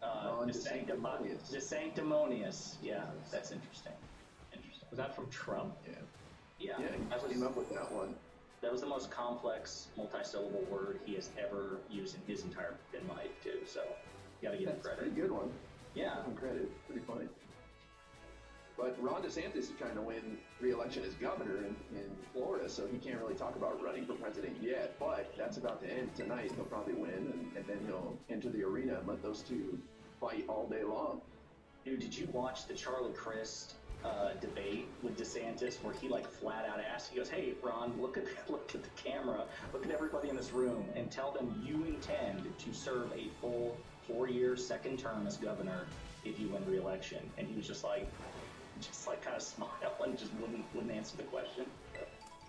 DeSanctimonious. DeSanctimonious. Yeah, that's interesting. Was that from Trump? Yeah. Yeah, Yeah, he came up with that one. that was the most complex multi-syllable word he has ever used in his entire life, too. So you got to give him That's a credit. pretty good one. Yeah. Give him credit. Pretty funny. But Ron DeSantis is trying to win re-election as governor in Florida, so he can't really talk about running for president yet. But that's about to end tonight. He'll probably win, and then he'll enter the arena and let those two fight all day long. Dude, did you watch the Charlie Crist debate with DeSantis, where he flat out asked? He goes, "Hey, Ron, look at the camera, look at everybody in this room, and tell them you intend to serve a full 4-year second term as governor if you win re-election." And he was just kind of smile and just wouldn't answer the question.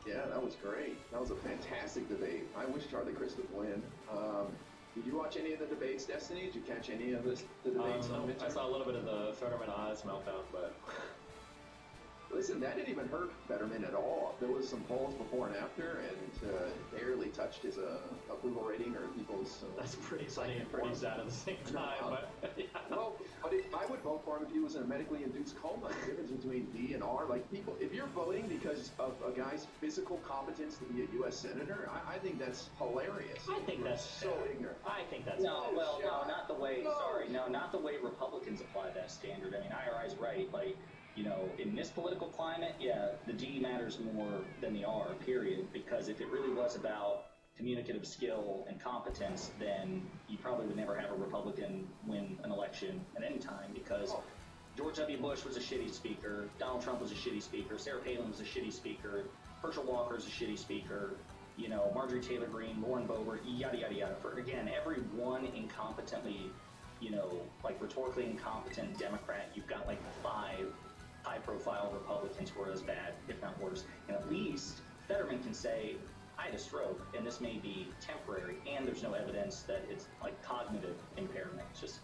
Yeah, that was great. That was a fantastic debate. I wish Charlie Crist would win. Did you watch any of the debates, Destiny? Did you catch any of the debates on midterm? I saw a little bit of the Fetterman Oz meltdown, but Listen, that didn't even hurt Fetterman at all. There was some polls before and after, and barely touched his approval rating or people's. that's pretty funny and pretty sad at the same time. But yeah. Well, but I would vote for him if he was in a medically induced coma. The difference between D and R, people, if you're voting because of a guy's physical competence to be a U.S. senator, I think that's hilarious. I think that's so ignorant. I think that's No, not the way. Sorry, no, not the way Republicans apply that standard. I mean, IRI's right. In this political climate, yeah, the D matters more than the R, period. Because if it really was about communicative skill and competence, then you probably would never have a Republican win an election at any time, because George W. Bush was a shitty speaker, Donald Trump was a shitty speaker, Sarah Palin was a shitty speaker, Herschel Walker's a shitty speaker, Marjorie Taylor Greene, Lauren Boebert, yada, yada, yada. For, again, every one incompetently, rhetorically incompetent Democrat, you've got 5 high-profile Republicans who are as bad, if not worse. And at least Fetterman can say, I had a stroke, and this may be temporary, and there's no evidence that it's cognitive impairment. It's just,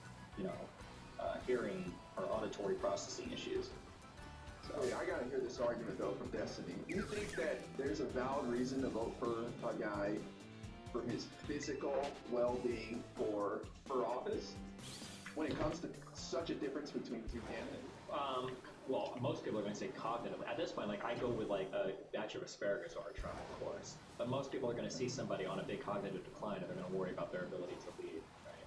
hearing or auditory processing issues. So Okay, I gotta hear this argument though from Destiny. Do you think that there's a valid reason to vote for a guy for his physical well-being for office when it comes to such a difference between two candidates? Well, most people are going to say cognitive. At this point, I go with a batch of asparagus or a Trump, of course. But most people are going to see somebody on a big cognitive decline, and they're going to worry about their ability to lead. Right?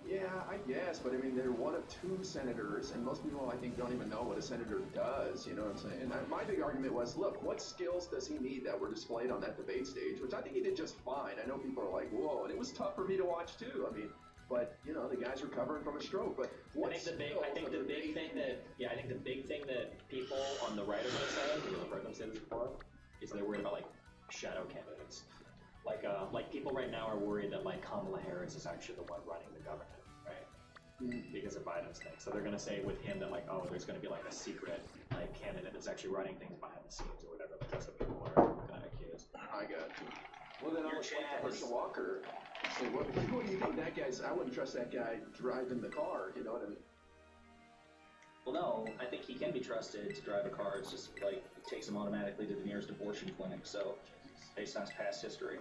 Yeah, I guess, but I mean, they're one of two senators, and most people, I think, don't even know what a senator does, you know what I'm saying? And my big argument was, look, what skills does he need that were displayed on that debate stage, which I think he did just fine. I know people are like, whoa, and it was tough for me to watch, too. I mean, but, you know, the guy's recovering from a stroke, but what I think the big thing that people on the right are going to say, because I've heard them say this before, is they're worried about, like, shadow candidates. Like people right now are worried that like Kamala Harris is actually the one running the government, right? Because of Biden's thing. So they're gonna say with him that like, oh, there's gonna be like a secret like candidate that's actually running things behind the scenes or whatever. Like that's what people are gonna accuse. I got you. Well, then Your I was like chat Herschel is- Walker. Say, what do you think that guy's? I wouldn't trust that guy driving the car. You know what I mean? Well, no, I think he can be trusted to drive a car. It's just like it takes him automatically to the nearest abortion clinic. So, based on his past history.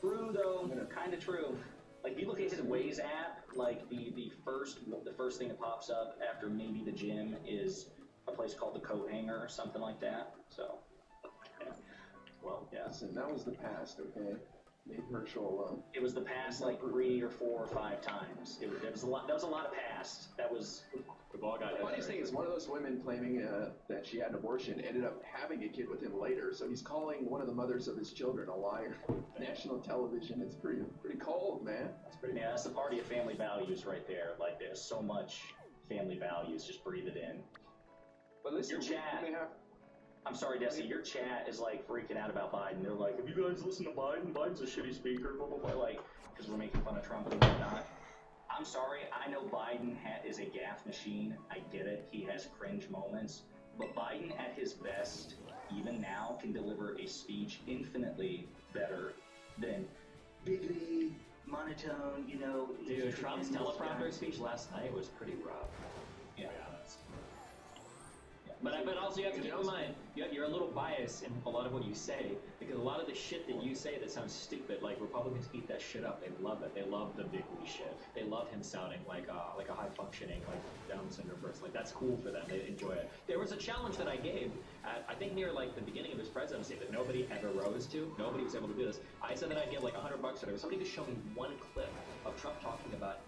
True though, kind of true. Like if you look at his Waze app, like the first thing that pops up after maybe the gym is a place called the Coat Hanger or something like that. So, yeah. Well, yeah. Listen, that was the past, okay? Nate Herschel. It was the past like 3 or 4 or 5 times. There was a lot. That was a lot of past. That was. We've all got. The funniest thing is one of those women claiming that she had an abortion ended up having a kid with him later. So he's calling one of the mothers of his children a liar. National television. It's pretty cold, man. Yeah, that's the party of family values right there. Like there's so much family values. Just breathe it in. But listen, Your chat. we have. I'm sorry, Desi, your chat is like freaking out about Biden. They're like, have you guys listened to Biden? Biden's a shitty speaker, blah, blah, blah. Like, because we're making fun of Trump and whatnot. I'm sorry, I know Biden is a gaffe machine. I get it. He has cringe moments. But Biden at his best, even now, can deliver a speech infinitely better than bigly, monotone, you know. Dude, Trump's teleprompter speech last night was pretty rough. Yeah. But also you have to keep in mind, you're a little biased in a lot of what you say, because a lot of the shit that you say that sounds stupid, like Republicans eat that shit up. They love it. They love the big wee shit. They love him sounding like a high functioning like Down syndrome person. Like that's cool for them. They enjoy it. There was a challenge that I gave, I think near like the beginning of his presidency that nobody ever rose to. Nobody was able to do this. I said that I'd give like $100 or whatever. Somebody to show me one clip of Trump talking about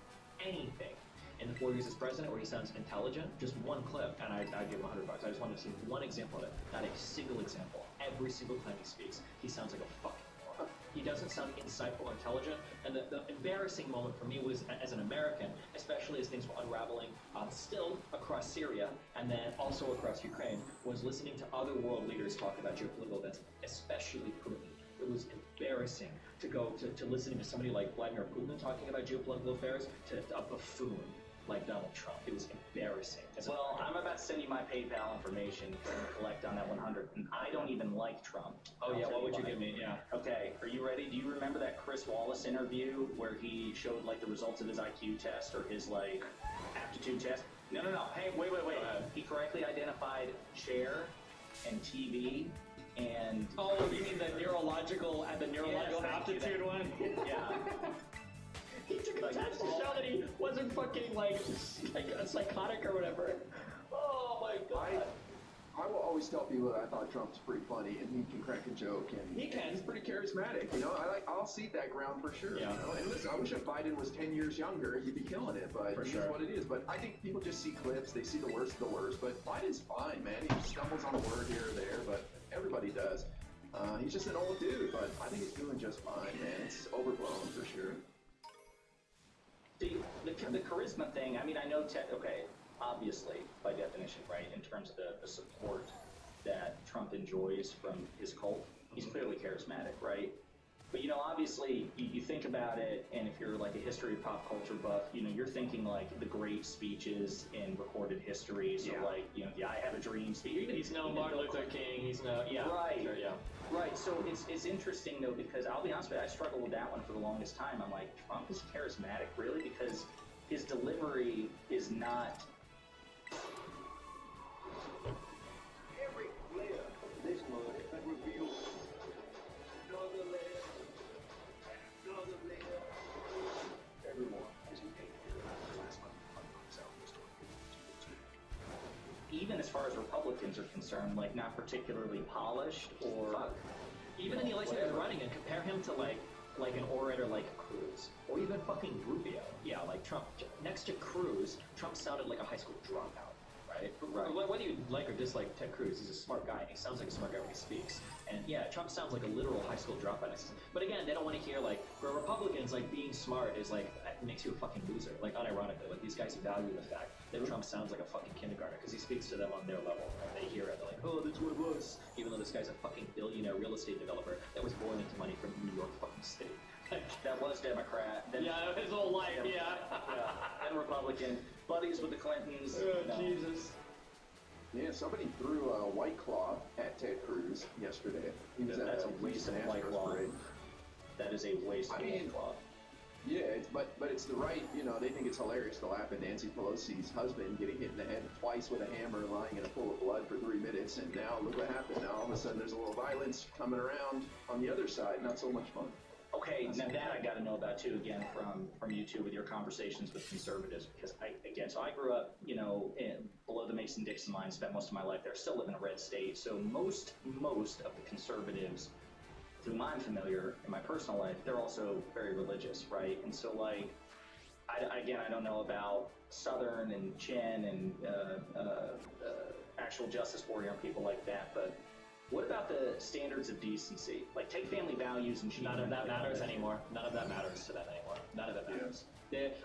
anything in the 4 years as president where he sounds intelligent, just one clip, and I'd give him $100. I just wanted to see one example of it, not a single example. Every single time he speaks, he sounds like a fucking moron. He doesn't sound insightful or intelligent, and the embarrassing moment for me was, as an American, especially as things were unraveling still across Syria, and then also across Ukraine, was listening to other world leaders talk about geopolitical events, especially Putin. It was embarrassing to go to listening to somebody like Vladimir Putin talking about geopolitical affairs to a buffoon like Donald Trump. It was embarrassing. Well, I'm about to send you my PayPal information to collect on that 100, and I don't even like Trump. Oh yeah, I'll what tell would you why. give me? Yeah. Okay, are you ready? Do you remember that Chris Wallace interview where he showed like the results of his IQ test or his like aptitude test? No. Hey, wait. He correctly identified chair and TV and. Oh, you mean the neurological Yes, thank you, aptitude that- one? Yeah. He took a Like, test to all- show that he wasn't fucking like a psychotic or whatever. Oh my god. I will always tell people that I thought Trump's pretty funny and he can crack a joke and He can. he's pretty charismatic. You know, I'll cede that ground for sure. Yeah. You know? And listen, I wish if Biden was 10 years younger, he'd be killing it. But For it's sure. what it is. But I think people just see clips, they see the worst of the worst. But Biden's fine, man. He stumbles on a word here or there, but everybody does. He's just an old dude, but I think he's doing just fine, man. It's overblown for sure. See, the charisma thing, I mean, I know, okay, obviously, by definition, right, in terms of the support that Trump enjoys from his cult, he's clearly charismatic, right? But, you know, obviously, you think about it, and if you're like a history of pop culture buff, you know, you're thinking like the great speeches in recorded history, so like, you know, the I Have a Dream speech. He's no even Martin Bill Luther Clinton. King. He's no Right. Sure, yeah. Right, so it's interesting though, because I'll be honest with you, I struggled with that one for the longest time. I'm like, Trump is charismatic, really? Because his delivery is not. Every layer of this mud reveals another layer, another layer. Everyone is Even as far as Republicans are concerned, like not particularly polished or. Fuck. Even in the election he was running, and compare him to like like an orator like Cruz, or even fucking Rubio. Yeah, like Trump. Next to Cruz, Trump sounded like a high school dropout, right? Whether you like or dislike Ted Cruz, he's a smart guy, and he sounds like a smart guy when he speaks. And yeah, Trump sounds like a literal high school dropout. But again, they don't want to hear, like, for Republicans, like, being smart is, like, makes you a fucking loser. Like, unironically, like, these guys value the fact that Trump sounds like a fucking kindergartner, because he speaks to them on their level, and they hear it, they're like, oh, that's what it was. Even though this guy's a fucking billionaire real estate developer that was born into money from New York fucking City. That was Democrat. Then, Yeah, his whole life, yeah. Then Republican. Buddies with the Clintons. No. Jesus. Yeah, somebody threw a White Claw at Ted Cruz yesterday. He was That's at a waste of Houston White Astros Claw. parade. That is a waste of I mean, White Claw. Yeah, but it's the right, they think it's hilarious to laugh at Nancy Pelosi's husband getting hit in the head twice with a hammer, lying in a pool of blood for 3 minutes, and now look what happened. Now all of a sudden there's a little violence coming around on the other side, not so much fun. Okay, now that I got to know about too, again, from you two with your conversations with conservatives, because so I grew up, below the Mason-Dixon line, spent most of my life there, still live in a red state, so most of the conservatives, to whom I'm familiar in my personal life, they're also very religious, right? And so, like, I don't know about Southern and Chin and actual justice warrior and people like that, but what about the standards of decency? Like, take family values and None of that matters anymore. None of that matters to them anymore. None of it matters.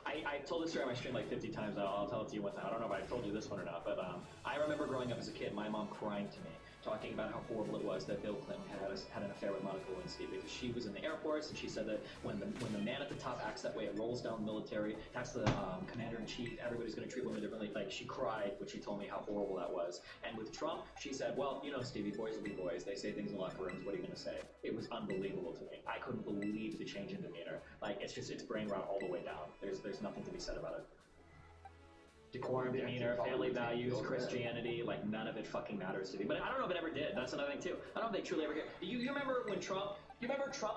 I told this story on my stream like 50 times. I'll tell it to you one time. I don't know if I told you this one or not, but I remember growing up as a kid, my mom crying to me, talking about how horrible it was that Bill Clinton had an affair with Monica Lewinsky, because she was in the Air Force, and she said that when the man at the top acts that way, it rolls down the military. That's the commander-in-chief. Everybody's going to treat women differently. Like, she cried when she told me how horrible that was. And with Trump, she said, well, Stevie, boys will be boys. They say things in locker rooms. What are you going to say? It was unbelievable to me. I couldn't believe the change in demeanor. Like, it's brain rot all the way down. There's nothing to be said about it. Decorum, demeanor, family values, Christianity, like, none of it fucking matters to me. But I don't know if it ever did. That's another thing, too. I don't know if they truly ever did. You remember when Trump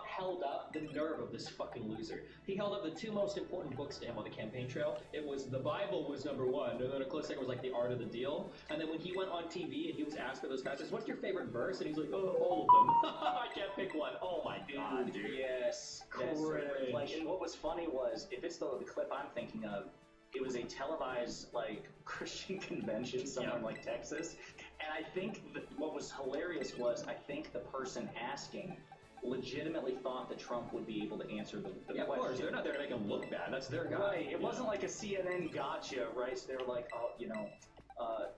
held up the nerve of this fucking loser? He held up the two most important books to him on the campaign trail. It was the Bible was number one, and then a close second was, like, The Art of the Deal. And then when he went on TV and he was asked by those guys, what's your favorite verse? And he's like, oh, all of them. I can't pick one. Oh, my God, dude. Yes. Cringe. Like, and what was funny was, if it's the clip I'm thinking of, it was a televised, like, Christian convention somewhere in, like, Texas. And I think what was hilarious was, I think the person asking legitimately thought that Trump would be able to answer the question. Of course. They're not there to make him look bad. That's their guy. Right. It wasn't like a CNN gotcha, right? So they were like, oh,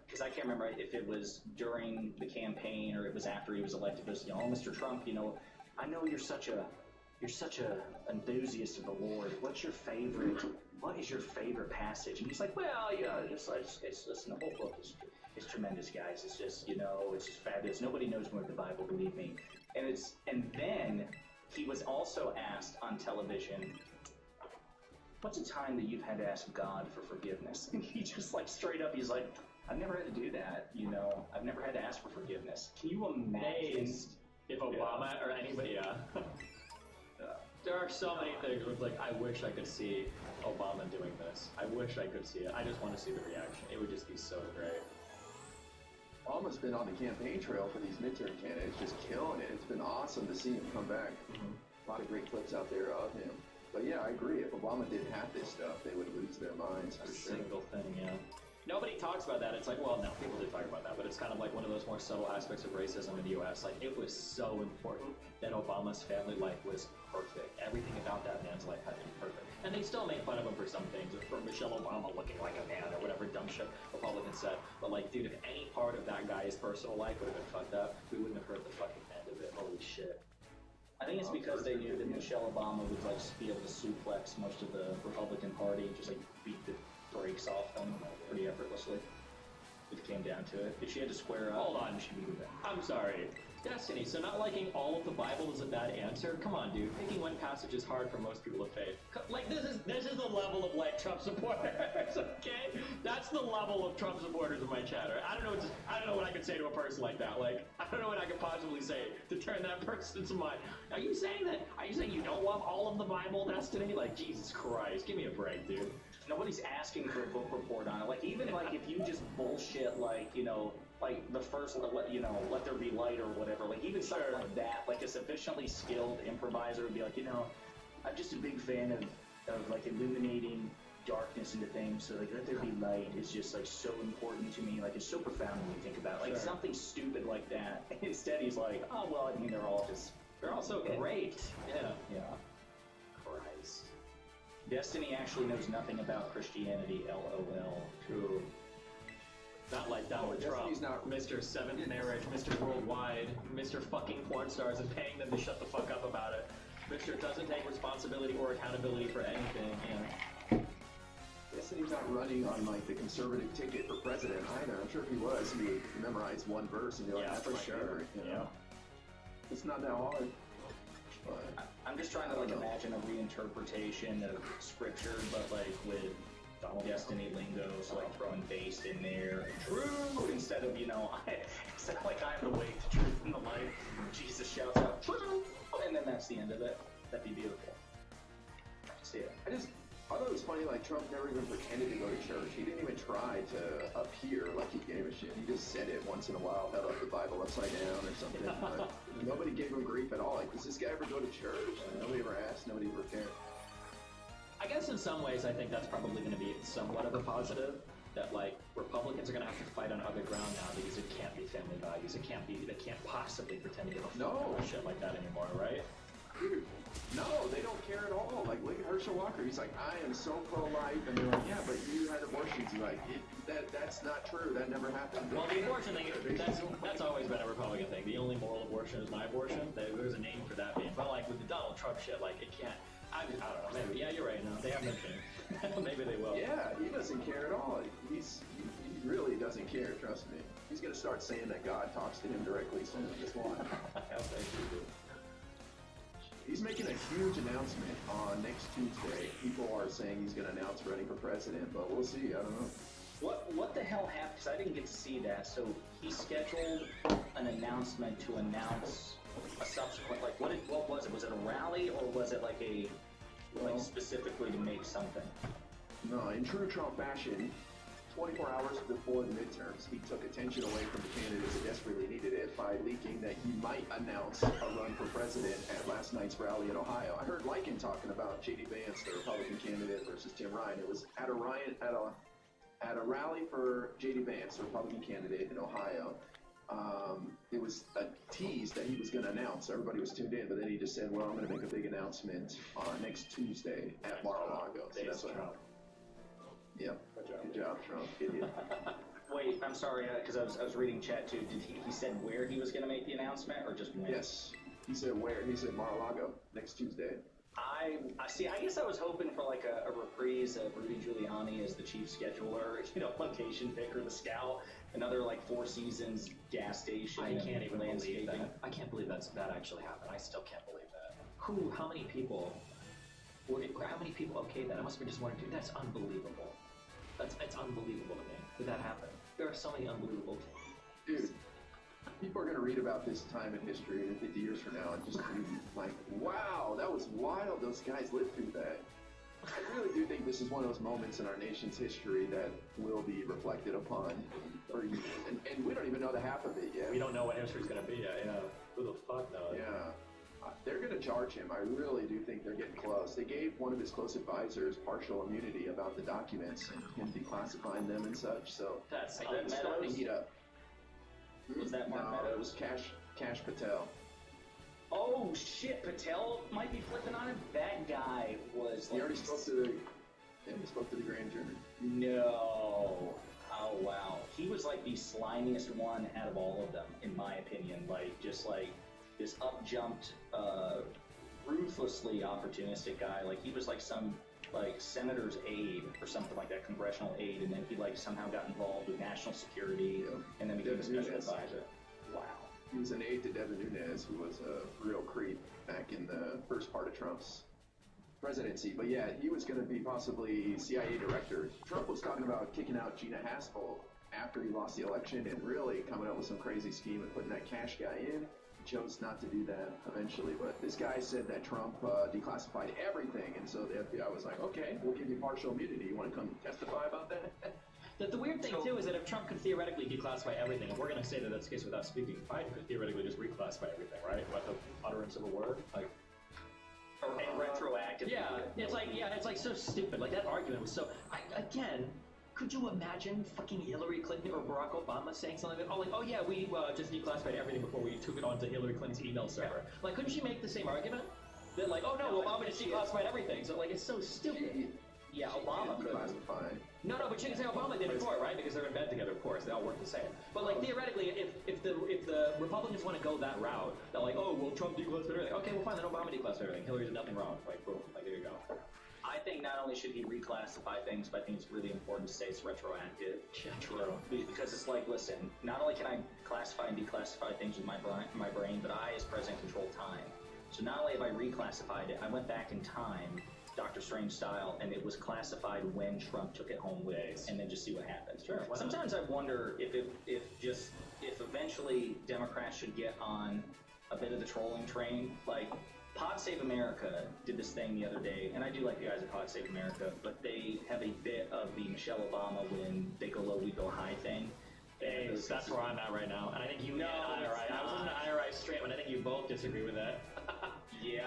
because I can't remember if it was during the campaign or it was after he was elected. There's, Mr. Trump, I know you're such a enthusiast of the Lord. What is your favorite passage? And he's like, well, it's listen, the whole book is tremendous, guys. It's just, it's just fabulous. Nobody knows more of the Bible, believe me. And then he was also asked on television, what's a time that you've had to ask God for forgiveness? And he just, like, straight up, he's like, I've never had to do that, I've never had to ask for forgiveness. Can you imagine if Obama or anybody, There are so many things where it's like, I wish I could see Obama doing this. I wish I could see it. I just want to see the reaction. It would just be so great. Obama's been on the campaign trail for these midterm candidates, just killing it. It's been awesome to see him come back. A lot of great clips out there of him. But yeah, I agree. If Obama did have this stuff, they would lose their minds for sure. Single thing, yeah. Nobody talks about that. It's like, well, no, people do talk about that, but it's kind of like one of those more subtle aspects of racism in the U.S. Like, it was so important that Obama's family life was perfect. Everything about that man's life had to be perfect. And they still make fun of him for some things, or for Michelle Obama looking like a man, or whatever dumb shit Republicans said. But, like, dude, if any part of that guy's personal life would have been fucked up, we wouldn't have heard the fucking end of it. Holy shit. I think it's because they knew that Michelle Obama would, like, just be able to suplex most of the Republican Party and just, like, beat the brakes off them pretty effortlessly. If it came down to it. If she had to square up, hold on, she would do that. I'm sorry. Destiny, so not liking all of the Bible is a bad answer? Come on, dude. Picking one passage is hard for most people of faith. Like, this is the level of, like, Trump supporters, okay? That's the level of Trump supporters in my chatter. I don't know what I could say to a person like that. Like, I don't know what I could possibly say to turn that person's mind. Are you saying you don't love all of the Bible, Destiny? Like, Jesus Christ, give me a break, dude. Nobody's asking for a book report on it. Like, even, like, if you just bullshit, like, like the first, let there be light or whatever. Like even something like that, like a sufficiently skilled improviser would be like, I'm just a big fan of like illuminating darkness into things. So like let there be light is just like so important to me. Like it's so profound when you think about it. Like something stupid like that. Instead he's like, oh well, I mean they're all so great. Yeah. Christ. Destiny actually knows nothing about Christianity. LOL. True. Not like Donald Trump, Mr. Seventh Marriage, Mr. Worldwide, Mr. fucking porn stars and paying them to shut the fuck up about it. Mr. doesn't take responsibility or accountability for anything, Destiny's not running on like the conservative ticket for president either. I'm sure if he was, he would memorize one verse and be like, that's my favorite, It's not that hard. But I'm just trying to like imagine a reinterpretation of scripture, but like with Destiny lingo, so like throwing based in there, true instead of instead of like I'm the way, the truth, and the life. Jesus shouts out true, and then that's the end of it. That'd be beautiful. See it. I thought it was funny, like Trump never even pretended to go to church. He didn't even try to appear like he gave a shit. He just said it once in a while, held up the Bible upside down or something. But nobody gave him grief at all. Like, does this guy ever go to church? Nobody ever asked. Nobody ever cared. I guess in some ways I think that's probably going to be somewhat of a positive, that like Republicans are going to have to fight on other ground now because it can't be family values. They can't possibly pretend to give a fuck about shit like that anymore, right? Dude, no, they don't care at all. Like, look at Herschel Walker. He's like, I am so pro-life. And they're like, yeah, but you had abortions. He's like, that's not true. That never happened. Well, the abortion thing, that's always been a Republican thing. The only moral abortion is my abortion. There's a name for that being. But like with the Donald Trump shit, like it can't. I don't know. Maybe. Yeah, you're right. No, they have mentioned it. Maybe they will. Yeah, he doesn't care at all. He really doesn't care. Trust me. He's gonna start saying that God talks to him directly soon. Just watch. He's making a huge announcement on next Tuesday. People are saying he's going to announce running for president, but we'll see. I don't know. What the hell happened? Because I didn't get to see that. So he scheduled an announcement to announce a subsequent, like, what was it? Was it a rally or was it like like specifically to make something? No, in true Trump fashion, 24 hours before the midterms, he took attention away from the candidates that desperately needed it by leaking that he might announce a run for president at last night's rally in Ohio. I heard Lycan talking about J.D. Vance, the Republican candidate, versus Tim Ryan. It was at a rally for J.D. Vance, the Republican candidate in Ohio. It was a tease that he was going to announce. Everybody was tuned in, but then he just said, well, I'm going to make a big announcement next Tuesday at Mar-a-Lago. So that's what happened. Yeah. Good job, Trump. Idiot. Wait, I'm sorry, because I was reading chat too. Did he said where he was going to make the announcement, or just when? Yes. He said where? He said Mar-a-Lago next Tuesday. I see. I guess I was hoping for like a reprise of Rudy Giuliani as the chief scheduler, location picker, the scout, another like Four Seasons gas station. I can't even believe that. I can't believe that actually happened. I still can't believe that. How many people okayed that? I must have been just one or two. That's unbelievable. It's unbelievable to me that that happened. There are so many unbelievable things. Dude, people are going to read about this time in history in 50 years from now and just be like, wow, that was wild. Those guys lived through that. I really do think this is one of those moments in our nation's history that will be reflected upon. And we don't even know the half of it yet. We don't know what history's going to be yet. Who the fuck knows? Yeah. They're going to charge him. I really do think they're getting close. They gave one of his close advisors partial immunity about the documents and him declassifying them and such. So that's starting to heat up. Was that Mark No, Meadows? it was Cash Patel. Oh shit, Patel might be flipping on him. That guy was. He already spoke to the grand jury. No. Oh wow. He was like the slimiest one out of all of them, in my opinion. Like just like this up-jumped, ruthlessly opportunistic guy. Like he was like some like senator's aide or something like that, congressional aide, and then he like somehow got involved with national security, and then became a special advisor. Wow. He was an aide to Devin Nunes, who was a real creep back in the first part of Trump's presidency. But yeah, he was going to be possibly CIA director. Trump was talking about kicking out Gina Haspel after he lost the election and really coming up with some crazy scheme and putting that Cash guy in. He chose not to do that eventually, but this guy said that Trump declassified everything, and so the FBI was like, okay, we'll give you partial immunity. You want to come testify about that? The weird thing, too, is that if Trump could theoretically declassify everything, and we're going to say that that's the case without speaking, Biden could theoretically just reclassify everything, right? Like the utterance of a word? Like, And retroactively. Yeah, it's like so stupid. Like, that argument was so... Again, could you imagine fucking Hillary Clinton or Barack Obama saying something like, oh yeah, we just declassified everything before we took it onto Hillary Clinton's email server? Like, couldn't she make the same argument? That like, oh no, Obama just declassified everything. So like, it's so stupid. Yeah, Obama could classify. No, but you can say Obama did before, right? Because they're in bed together, of course. They all work the same. But like, theoretically, if the Republicans want to go that route, they're like, oh, well, Trump declassified everything. Okay, well, fine, then Obama declassified everything. Hillary did nothing wrong. Like, boom, like there you go. I think not only should he reclassify things, but I think it's really important to say it's retroactive. Yeah, true. Because it's like, listen, not only can I classify and declassify things with my brain, but I, as president, control time. So not only have I reclassified it, I went back in time, Doctor Strange style, and it was classified when Trump took it home with, and then just see what happens. Sure. Sometimes I wonder if eventually Democrats should get on a bit of the trolling train. Like, Pod Save America did this thing the other day, and I do like the guys at Pod Save America, but they have a bit of the Michelle Obama when they go low, we go high thing. Hey, that's where I'm at right now, and I think you and IRI. I was listening to IRI stream, and I think you both disagree with that. Yeah.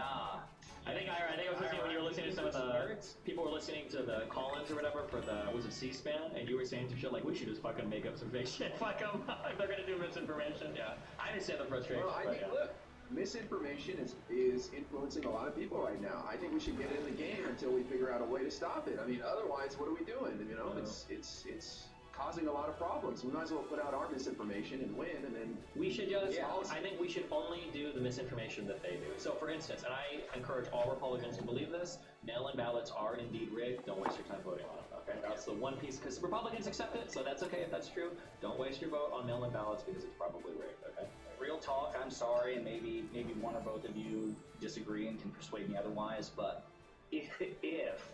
I think I was listening when you were listening to some of the people were listening to the call-ins or whatever for the C-SPAN, and you were saying some shit like we should just fucking make up some fake shit. Fuck them. If they're gonna do misinformation, yeah. I understand the frustration. Well, I think look, misinformation is influencing a lot of people right now. I think we should get in the game until we figure out a way to stop it. I mean, otherwise, what are we doing? You know, it's causing a lot of problems. We might as well put out our misinformation and win, and then we should just. Yeah, I think we should only do the misinformation that they do. So, for instance, and I encourage all Republicans to believe this: mail-in ballots are indeed rigged. Don't waste your time voting on them. Okay, that's the one piece because Republicans accept it, so that's okay if that's true. Don't waste your vote on mail-in ballots because it's probably rigged. Okay. Real talk. I'm sorry, and maybe one or both of you disagree and can persuade me otherwise, but if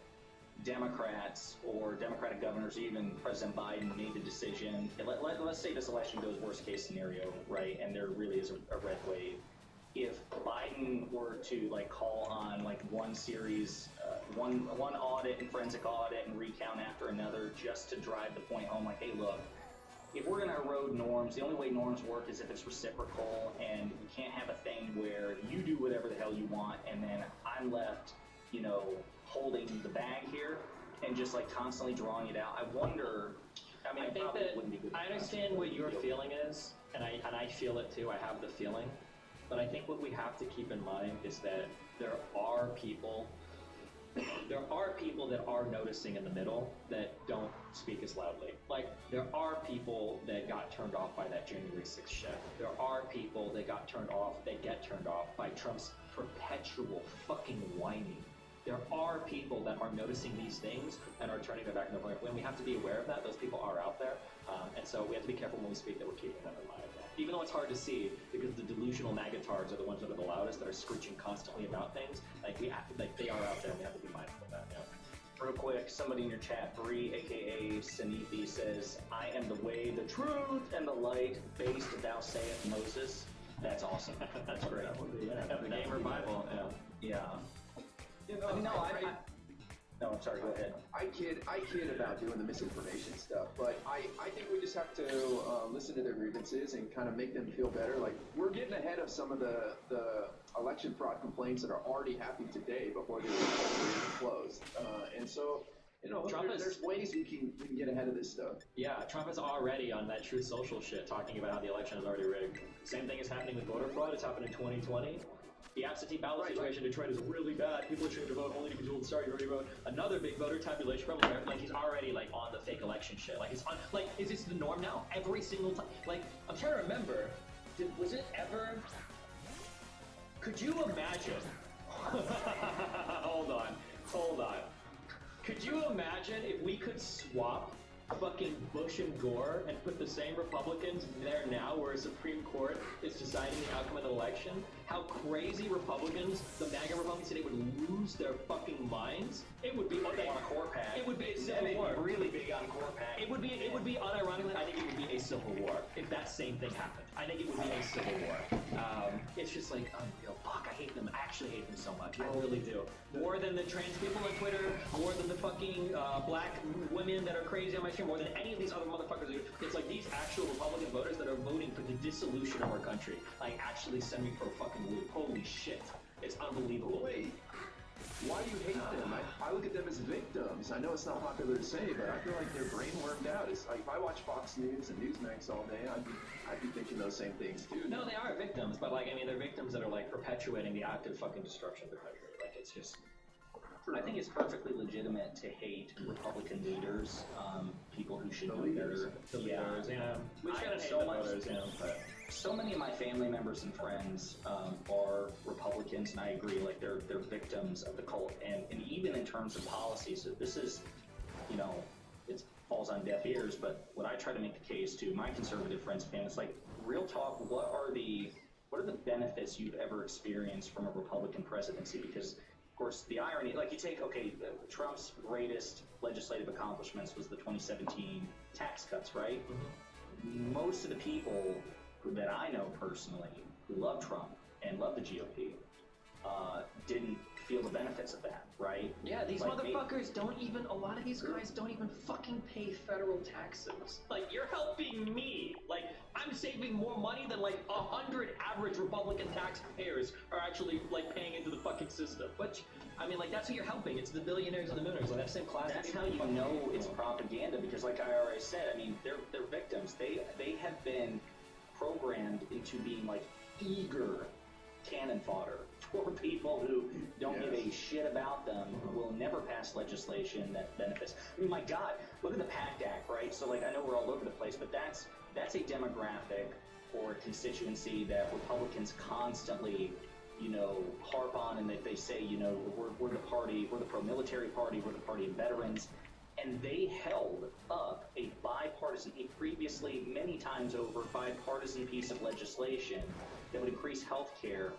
Democrats or Democratic governors, even President Biden, made the decision, let's say this election goes worst case scenario, right, and there really is a red wave. If Biden were to like call on like one series, one audit and forensic audit and recount after another just to drive the point home, like, hey, look, if we're going to erode norms, the only way norms work is if it's reciprocal, and you can't have a thing where you do whatever the hell you want and then I'm left, holding the bag here and just like constantly drawing it out. I wonder. I mean, I think that I understand what your feeling is, and I feel it too. I have the feeling, but I think what we have to keep in mind is that there are people that are noticing in the middle that don't speak as loudly. Like, there are people that got turned off by that January 6th shit. There are people that get turned off by Trump's perpetual fucking whining. There are people that are noticing these things and are turning their back on the point. When we have to be aware of that, those people are out there. And so we have to be careful when we speak that we're keeping them in mind. Even though it's hard to see, because the delusional magatards are the ones that are the loudest, that are screeching constantly about things, they are out there, and we have to be mindful of that. Yeah. Real quick, somebody in your chat, Bree, aka Sanithi, says, I am the way, the truth, and the light, based thou sayest Moses. That's awesome. That's great. The Gamer Bible, yeah. No, I'm sorry, go ahead. I kid about doing the misinformation stuff, but I think we just have to listen to their grievances and kind of make them feel better. Like, we're getting ahead of some of the election fraud complaints that are already happening today before they were closed. And so, there's ways we can get ahead of this stuff. Yeah, Trump is already on that Truth Social shit, talking about how the election is already rigged. Same thing is happening with voter fraud. It's happened in 2020. The absentee ballot situation in Detroit is really bad. People are trying to vote only to be told, sorry, you already voted. Another big voter tabulation problem. Like, he's already like on the fake election shit. Like, he's on. Like, is this the norm now? Every single time. Like, I'm trying to remember. Was it ever? Could you imagine? Hold on. Could you imagine if we could swap fucking Bush and Gore and put the same Republicans there now where a Supreme Court is deciding the outcome of the election? How crazy Republicans, the MAGA Republicans, today would lose their fucking minds? It would be on a core pack. It would be a civil war. Really big on core pack. It would be unironically, I think it would be a civil war if that same thing happened. I think it would be a civil war. It's just like unreal. fuck, I hate them. I actually hate them so much. I really do. More than the trans people on Twitter, more than the fucking black women that are crazy on my stream, more than any of these other motherfuckers. It's like these actual Republican voters that are voting for the dissolution of our country. Like, actually send me for a fucking loop. Holy shit. It's unbelievable. Wait, why do you hate them? I look at them as victims. I know it's not popular to say, but I feel like they're brain wormed out. It's like if I watch Fox News and Newsmax all day, I'd be thinking those same things too. No, they are victims, but like, I mean, they're victims that are like perpetuating the active fucking destruction of the country. Like, it's just. I think it's perfectly legitimate to hate Republican leaders, people who should know better. The leaders, yeah. We I shouldn't hate so the much- voters, you know, but. So many of my family members and friends are Republicans, and I agree. Like they're victims of the cult, and even in terms of policy. So this is, you know, it falls on deaf ears. But what I try to make the case to my conservative friends and family is like, real talk. What are the benefits you've ever experienced from a Republican presidency? Because of course, the irony, like you take, Trump's greatest legislative accomplishments was the 2017 tax cuts, right? Mm-hmm. Most of the people that I know personally who love Trump and love the GOP didn't feel the benefits of that, right? Yeah, these like motherfuckers don't even, a lot of these guys don't even fucking pay federal taxes. Like, you're helping me. Like, I'm saving more money than like 100 average Republican taxpayers are actually like paying into the fucking system. Which, I mean, like, that's who you're helping. It's the billionaires and the millionaires. Like, that same class. That's how you know it's propaganda, because like I already said, I mean, they're victims. They have been programmed into being like eager cannon fodder for people who don't give a shit about them, who will never pass legislation that benefits. I mean, my God, look at the PACT Act, right? So like, I know we're all over the place, but that's a demographic or a constituency that Republicans constantly, you know, harp on, and that they say, you know, we're the party, we're the pro-military party, we're the party of veterans. And they held up a bipartisan, a previously many times over bipartisan piece of legislation that would increase health care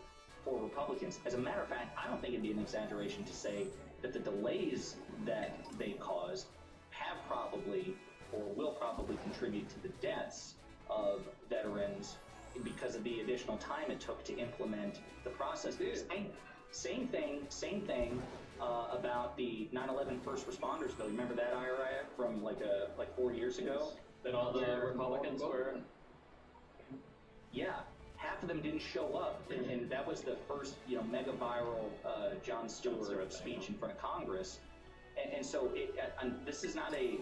for Republicans. As a matter of fact, I don't think it'd be an exaggeration to say that the delays that they caused have probably or will probably contribute to the deaths of veterans because of the additional time it took to implement the process. Same thing about the 9/11 first responders bill. You remember that IRA from like 4 years ago? That all the Republicans were. Yeah, half of them didn't show up, and that was the first, you know, mega viral Jon Stewart speech in front of Congress, and so this is not a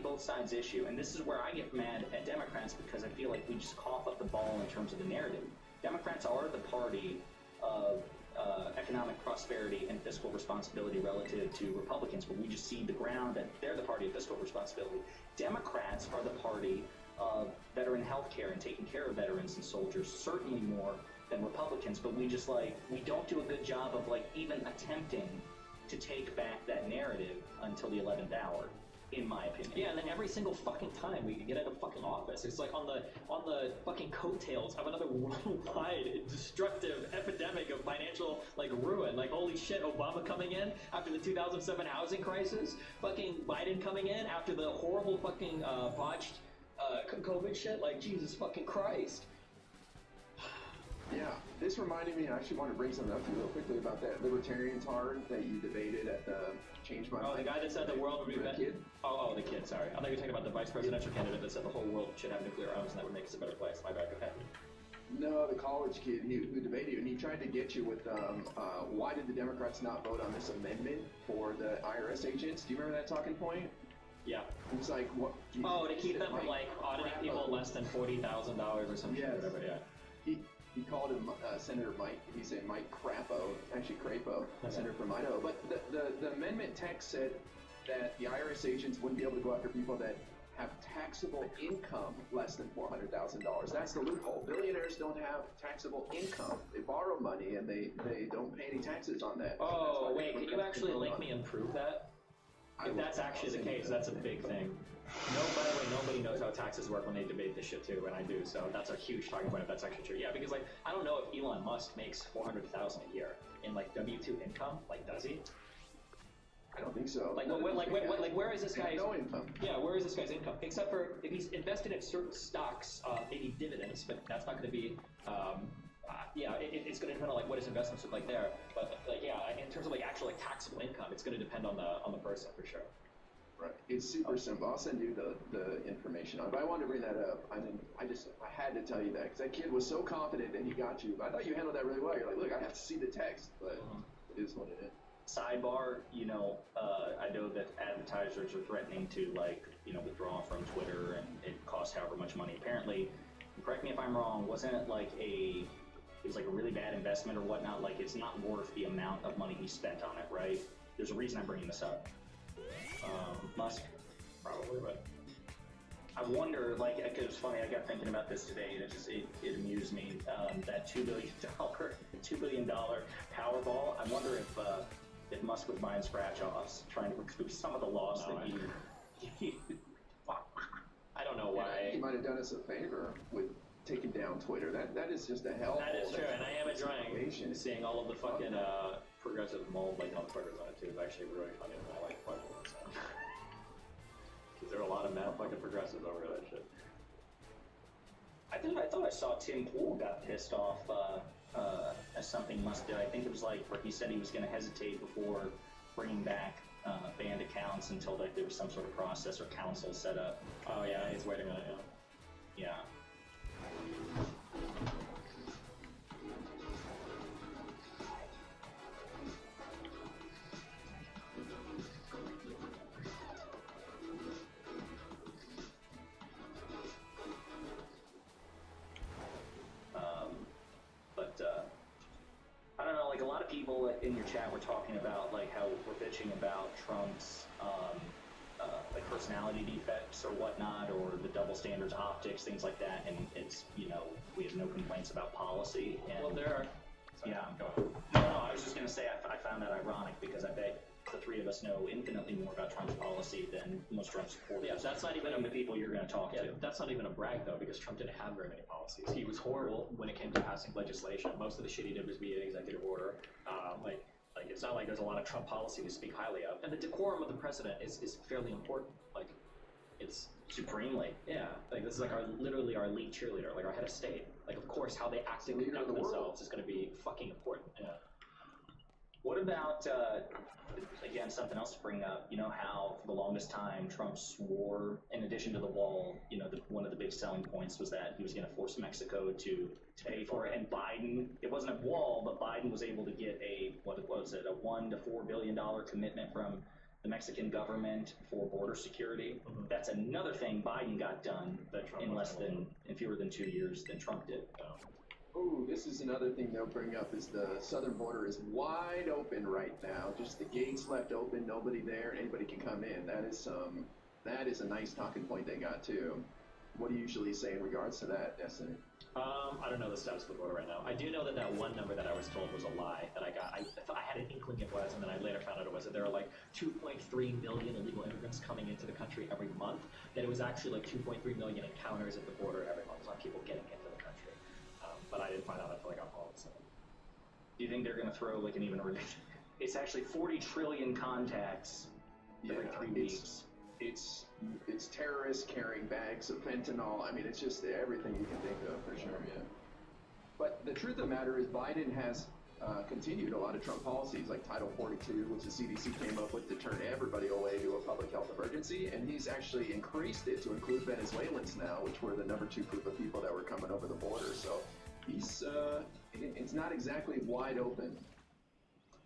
both sides issue, and this is where I get mad at Democrats, because I feel like we just cough up the ball in terms of the narrative. Democrats are the party of economic prosperity and fiscal responsibility relative to Republicans, but we just cede the ground that they're the party of fiscal responsibility. Democrats are the party of veteran health care and taking care of veterans and soldiers, certainly more than Republicans, but we don't do a good job of like even attempting to take back that narrative until the 11th hour, in my opinion. Yeah, and then every single fucking time we get out of fucking office, it's like on the fucking coattails of another worldwide destructive epidemic of financial like ruin. Like, holy shit, Obama coming in after the 2007 housing crisis, fucking Biden coming in after the horrible fucking botched COVID shit. Like, Jesus fucking Christ. Yeah, this reminded me, I actually want to bring something up to you real quickly about that libertarian tard that you debated at the Change My Mind. Oh, the guy that said the world would be better. kid? Oh, the kid, sorry. I thought you were talking about the vice presidential candidate that said the whole world should have nuclear arms and that would make us a better place. My bad, go ahead. No, the college kid who debated you, and he tried to get you with why did the Democrats not vote on this amendment for the IRS agents? Do you remember that talking point? Yeah. It was like, what? Oh, to keep them from like auditing people less than $40,000 or something. Yes. Whatever, yeah. He called him Senator Mike. He said Mike Crapo, actually Crapo, Senator from Idaho. But the amendment text said that the IRS agents wouldn't be able to go after people that have taxable income less than $400,000. That's the loophole. Billionaires don't have taxable income. They borrow money and they don't pay any taxes on that. Oh, wait, can you actually link me and prove that? If that's actually the case, that's a big thing. No, by the way, nobody knows how taxes work when they debate this shit too, and I do, so that's a huge talking point if that's actually true. Yeah, because like, I don't know if Elon Musk makes $400,000 a year in like W-2 income, like does he? I don't think so. Like, where is this guy's no income? Yeah, where is this guy's income? Except for if he's invested in certain stocks, maybe dividends, but that's not going to be Yeah, it's going to depend on like what his investments look like there. But like, yeah, in terms of like actual like taxable income, it's going to depend on the person for sure. Right. It's super simple. I'll send you the information on it. But I wanted to bring that up. I had to tell you that because that kid was so confident that he got you. I thought you handled that really well. You're like, look, I have to see the text, but it is what it is. Sidebar, I know that advertisers are threatening to withdraw from Twitter, and it costs however much money. Apparently, correct me if I'm wrong, wasn't it like a really bad investment or whatnot? Like it's not worth the amount of money he spent on it, right? There's a reason I'm bringing this up. Musk, probably, but I wonder, because it's funny, I got thinking about this today, and it amused me, that $2 billion Powerball. I wonder if Musk was buying scratch-offs, trying to recoup some of the loss that he I don't know why. He might have done us a favor with taking down Twitter. That is just a hell. That is true, and I am enjoying seeing all of the fucking progressive mold motherfuckers on it too. It's actually really funny, and I like fucking it. Because there are a lot of mad fucking progressives over that shit. I thought I saw Tim Pool got pissed off as something Musk did. I think it was like where he said he was going to hesitate before bringing back banned accounts until there was some sort of process or council set up. Oh yeah, he's waiting on it. Yeah. I don't know, like a lot of people in your chat were talking about like how we're bitching about Trump's like personality defects or whatnot, or the double standards optics, things like that, and it's, we have no complaints about policy. And, well, there are. Sorry, yeah. go ahead. No, I was just going to say, I found that ironic because I bet the three of us know infinitely more about Trump's policy than most Trump supporters. Yeah, that's not even the people you're going to talk to. That's not even a brag though, because Trump didn't have very many policies. He was horrible when it came to passing legislation. Most of the shit he did was via executive order. Like it's not like there's a lot of Trump policy to speak highly of. And the decorum of the president is fairly important. Like, it's supremely. Yeah, like this is like literally our lead cheerleader, like our head of state. Like, of course, how they act and conduct themselves is going to be fucking important. Yeah. What about, again, something else to bring up? You know how for the longest time Trump swore, in addition to the wall, one of the big selling points was that he was going to force Mexico to pay for it. And Biden, it wasn't a wall, but Biden was able to get a $1 to $4 billion commitment from the Mexican government for border security. Mm-hmm. That's another thing Biden got done in fewer than 2 years than Trump did. Ooh, this is another thing they'll bring up is the southern border is wide open right now. Just the gates left open, nobody there, anybody can come in. That is a nice talking point they got too. What do you usually say in regards to that, Destiny? I don't know the status of the border right now. I do know that one number that I was told was a lie that I got. I thought I had an inkling it was, and then I later found out it was that there are like 2.3 million illegal immigrants coming into the country every month. That it was actually like 2.3 million encounters at the border every month. It's not people getting into the country. But I didn't find out until I got home. So. Do you think they're going to throw like an even ridiculous? It's actually 40 trillion contacts every 3 weeks. It's terrorists carrying bags of fentanyl. I mean, it's just everything you can think of for sure. Yeah. But the truth of the matter is, Biden has continued a lot of Trump policies, like Title 42, which the CDC came up with to turn everybody away to a public health emergency, and he's actually increased it to include Venezuelans now, which were the number 2 group of people that were coming over the border. So it's not exactly wide open.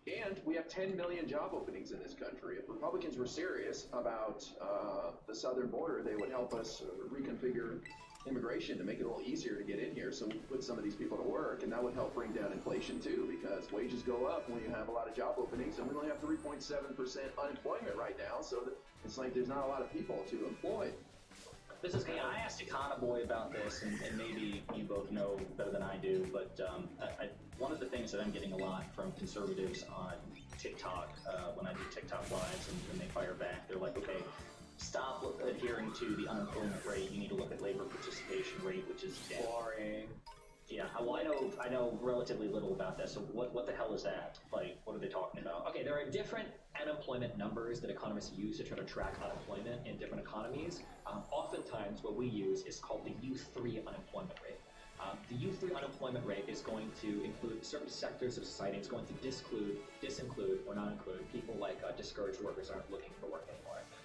And we have 10 million job openings in this country. If Republicans were serious about the southern border, they would help us reconfigure immigration to make it a little easier to get in here, so we put some of these people to work, and that would help bring down inflation too, because wages go up when you have a lot of job openings, and we only have 3.7% unemployment right now, so it's like there's not a lot of people to employ. This is, I asked Econoboy about this, and maybe you both know better than I do, but one of the things that I'm getting a lot from conservatives on TikTok, when I do TikTok lives and they fire back, they're like, okay, stop adhering to the unemployment rate. You need to look at labor participation rate, which is boring. Yeah, well, I know relatively little about that. So what the hell is that? Like, what are they talking about? Okay, there are different unemployment numbers that economists use to try to track unemployment in different economies. Oftentimes, what we use is called the U3 unemployment rate. The youth-free unemployment rate is going to include certain sectors of society. It's going to disinclude, or not include people like discouraged workers aren't looking for work anymore.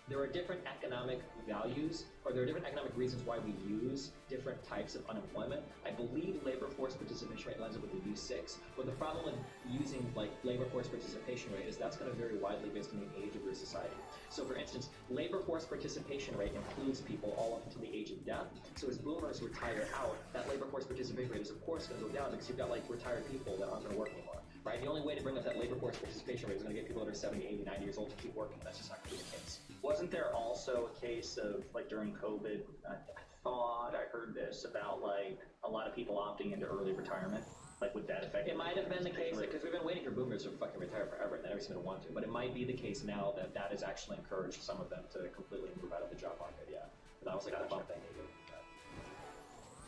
There are different economic values, or there are different economic reasons why we use different types of unemployment. I believe labor force participation rate lines up with the U6, but the problem with using like labor force participation rate is that's going to vary widely based on the age of your society. So for instance, labor force participation rate includes people all up until the age of death. So as boomers retire out, that labor force participation rate is of course going to go down because you've got like retired people that aren't going to work anymore, right? The only way to bring up that labor force participation rate is going to get people that are 70, 80, 90 years old to keep working. That's just not going to be the case. Wasn't there also a case of, like, during COVID, I thought I heard this about, like, a lot of people opting into early retirement? Like, would that affect? It might have been the case, because we've been waiting for boomers to fucking retire forever, and they never seem to want to. But it might be the case now that that has actually encouraged some of them to completely move out of the job market, yeah. But that was like a fun thing to do.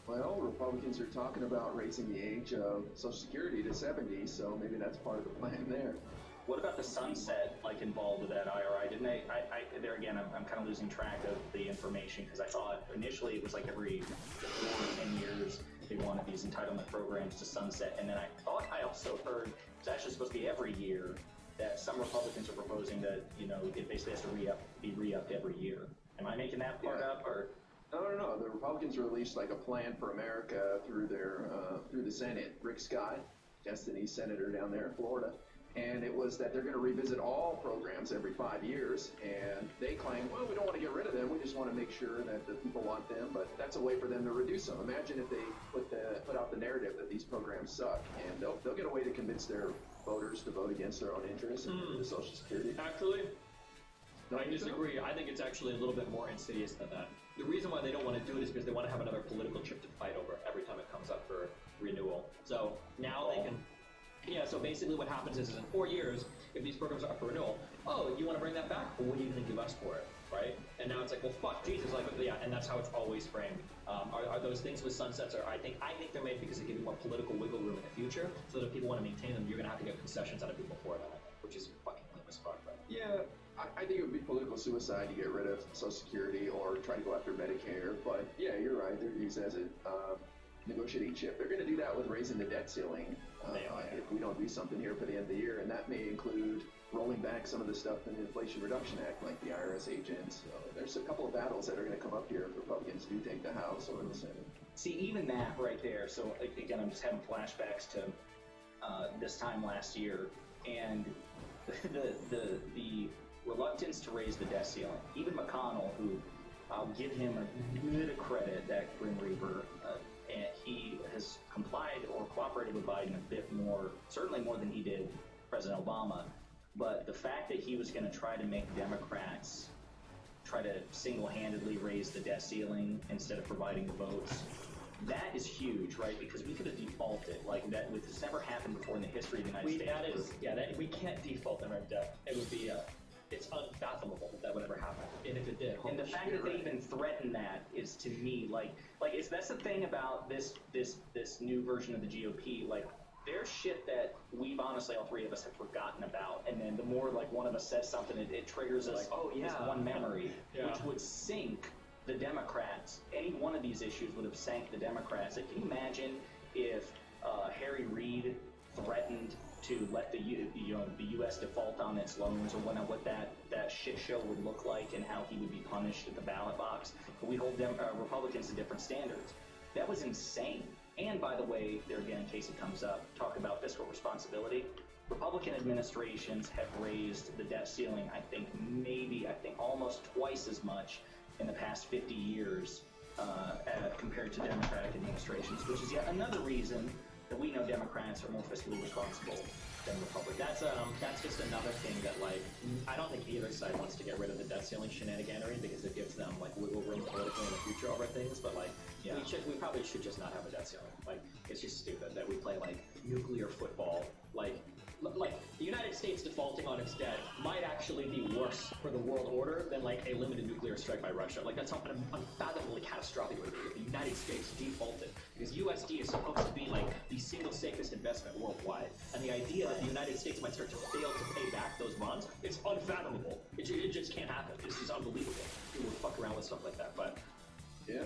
Well, Republicans are talking about raising the age of Social Security to 70, so maybe that's part of the plan there. What about the sunset, like, involved with that IRI? Didn't they, there again, I'm kind of losing track of the information, because I thought initially it was like every 4 or 10 years they wanted these entitlement programs to sunset, and then I thought I also heard it's actually supposed to be every year, that some Republicans are proposing that, you know, it basically has to be re-upped every year. Am I making that part up, or? No. The Republicans released like a plan for America through their through the Senate. Rick Scott, Destiny's senator down there in Florida. And it was that they're going to revisit all programs every 5 years, and they claim, well, we don't want to get rid of them, we just want to make sure that the people want them, but that's a way for them to reduce them. Imagine if they put out the narrative that these programs suck, and they'll get a way to convince their voters to vote against their own interests and the Social Security. Actually, Don't I you think so? disagree. I think it's actually a little bit more insidious than that. The reason why they don't want to do it is because they want to have another political chip to fight over every time it comes up for renewal. So now they can... Yeah, so basically what happens is in 4 years, if these programs are up for renewal, oh, you want to bring that back? Well, what are you going to give us for it, right? And now it's like, well, fuck, Jesus, like, yeah, and that's how it's always framed. Are those things with sunsets, I think they're made because they give you more political wiggle room in the future, so that if people want to maintain them, you're going to have to get concessions out of people for it, which is fucking lame as fuck, right? Yeah, I think it would be political suicide to get rid of Social Security or try to go after Medicare, but yeah, you're right, they're used as a negotiating chip. They're going to do that with raising the debt ceiling if we don't do something here for the end of the year, and that may include rolling back some of the stuff in the Inflation Reduction Act, like the IRS agents. So there's a couple of battles that are going to come up here if Republicans do take the House or the Senate. See, even that right there, so again, I'm just having flashbacks to this time last year, and the reluctance to raise the debt ceiling. Even McConnell, who I'll give him a bit of credit, that Grim Reaper, and he has complied or cooperated with Biden a bit more, certainly more than he did President Obama. But the fact that he was going to try to make Democrats try to single-handedly raise the debt ceiling instead of providing the votes, that is huge, right? Because we could have defaulted like that. This never happened before in the history of the United States. We can't default in our debt. It would be it's unfathomable that would ever happen. And if it did, and the fact that they even threaten that is, to me, that's the thing about this new version of the GOP. Like, there's shit that we've honestly, all three of us, have forgotten about, and then the more like one of us says something, it triggers us. This one memory, which would sink the Democrats. Any one of these issues would have sank the Democrats. Like, can you imagine if Harry Reid threatened to let the U.S. default on its loans, or what that shit show would look like, and how he would be punished at the ballot box? We hold Republicans to different standards. That was insane. And by the way, there again, in case it comes up, talk about fiscal responsibility. Republican administrations have raised the debt ceiling, I think almost twice as much in the past 50 years compared to Democratic administrations, which is yet another reason that we know Democrats are more fiscally responsible than Republicans. That's just another thing that, like, I don't think either side wants to get rid of the debt ceiling shenaniganery, because it gives them like wiggle room politically in the future over things. But like, we probably should just not have a debt ceiling. Like, it's just stupid that we play like nuclear football. Like the United States defaulting on its debt might actually be worse for the world order than like a limited nuclear strike by Russia. Like, that's something unfathomably catastrophic would be if the United States defaulted, because USD is supposed to be like the single safest investment worldwide, and the idea that the United States might start to fail to pay back those bonds, it's unfathomable. It just can't happen. It's just unbelievable. People would fuck around with stuff like that, but yeah.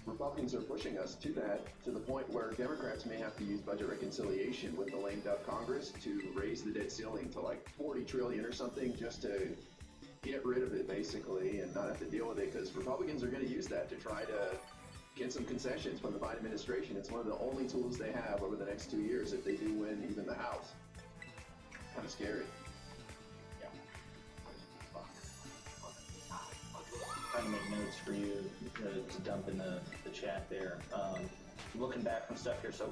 Republicans are pushing us to that, to the point where Democrats may have to use budget reconciliation with the lame duck Congress to raise the debt ceiling to like 40 trillion or something, just to get rid of it basically and not have to deal with it, because Republicans are going to use that to try to get some concessions from the Biden administration. It's one of the only tools they have over the next 2 years if they do win even the House. Kind of scary. Trying to make notes for you to dump in the chat there. Looking back from stuff here, so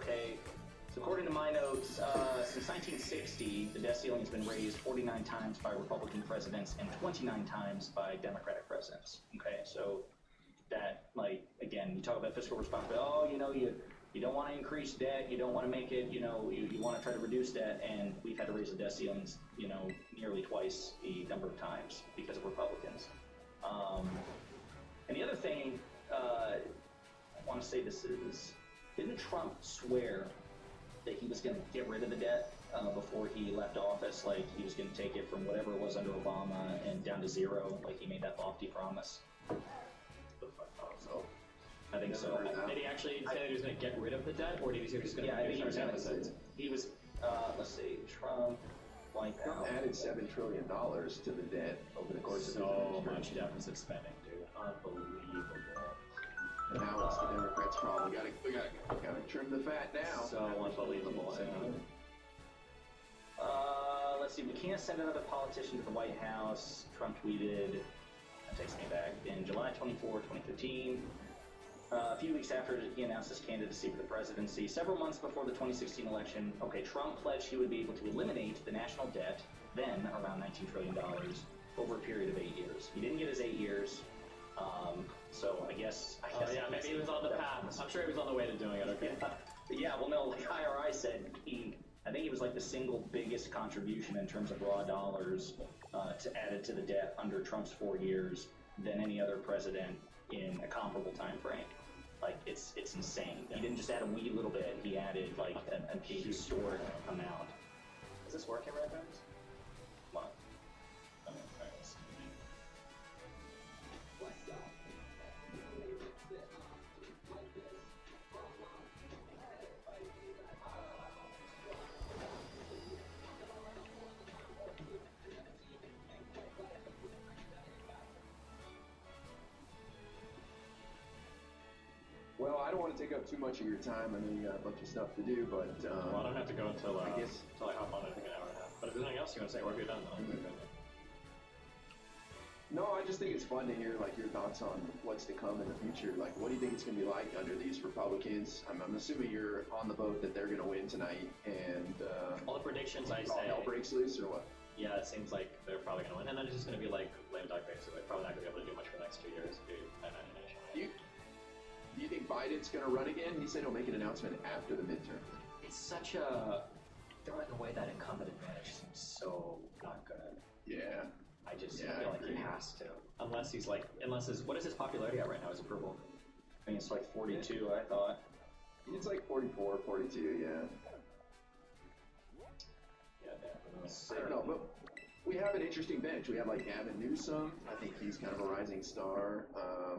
according to my notes, since 1960, the debt ceiling has been raised 49 times by Republican presidents and 29 times by Democratic presidents. Okay, so that, like, again, you talk about fiscal responsibility. Oh, you don't want to increase debt, you don't want to make it, you want to try to reduce debt, and we've had to raise the debt ceilings, nearly twice the number of times because of Republicans. And the other thing I want to say this is, didn't Trump swear that he was going to get rid of the debt before he left office? Like, he was going to take it from whatever it was under Obama and down to zero. Like, he made that lofty promise. I think so. Did he actually say that he was going to get rid of the debt, or did he say he was going to I think he was going deficit? He was, let's see, Trump wiped out. Added $7 trillion to the debt over the course of his So much administration. deficit spending, dude. Unbelievable. And now it's the Democrats' problem. We gotta trim the fat now. So unbelievable. Let's see, we can't send another politician to the White House. Trump tweeted, that takes me back, in July 24, 2015. A few weeks after he announced his candidacy for the presidency, several months before the 2016 election, Trump pledged he would be able to eliminate the national debt, then around $19 trillion, over a period of 8 years. He didn't get his 8 years, so I guess maybe he was on the path. I'm sure he was on the way to doing it, okay? Like IRI said, I think it was like the single biggest contribution in terms of raw dollars to added to the debt under Trump's 4 years than any other president in a comparable time frame. Like, it's insane. He didn't just add a wee little bit, he added like a historic amount. Is this working right now? What? Well, I don't want to take up too much of your time. I know you got a bunch of stuff to do, but Well, I don't have to go until I guess until I hop on. I think an hour and a half. But if there's anything else you want to say, or if you're done, then I'm good. no, I just think it's fun to hear like your thoughts on what's to come in the future. Like, what do you think it's going to be like under these Republicans? I'm assuming you're on the boat that they're going to win tonight, and All the predictions I all say. hell breaks loose, or what? Yeah, it seems like they're probably going to win, and then it's just going to be like lame duck basically. Probably not going to be able to do much for the next 2 years. My imagination. Do you think Biden's going to run again? He said he'll make an announcement after the midterm. It's such a throwing away that incumbent advantage seems so not good. Yeah. I just Yeah, feel I like he agree. has to, unless his what is his popularity at right now? His approval. I think it's like 42, I thought. It's like 44, 42, yeah. Yeah, I don't know, but we have an interesting bench. We have like Gavin Newsom. I think he's kind of a rising star.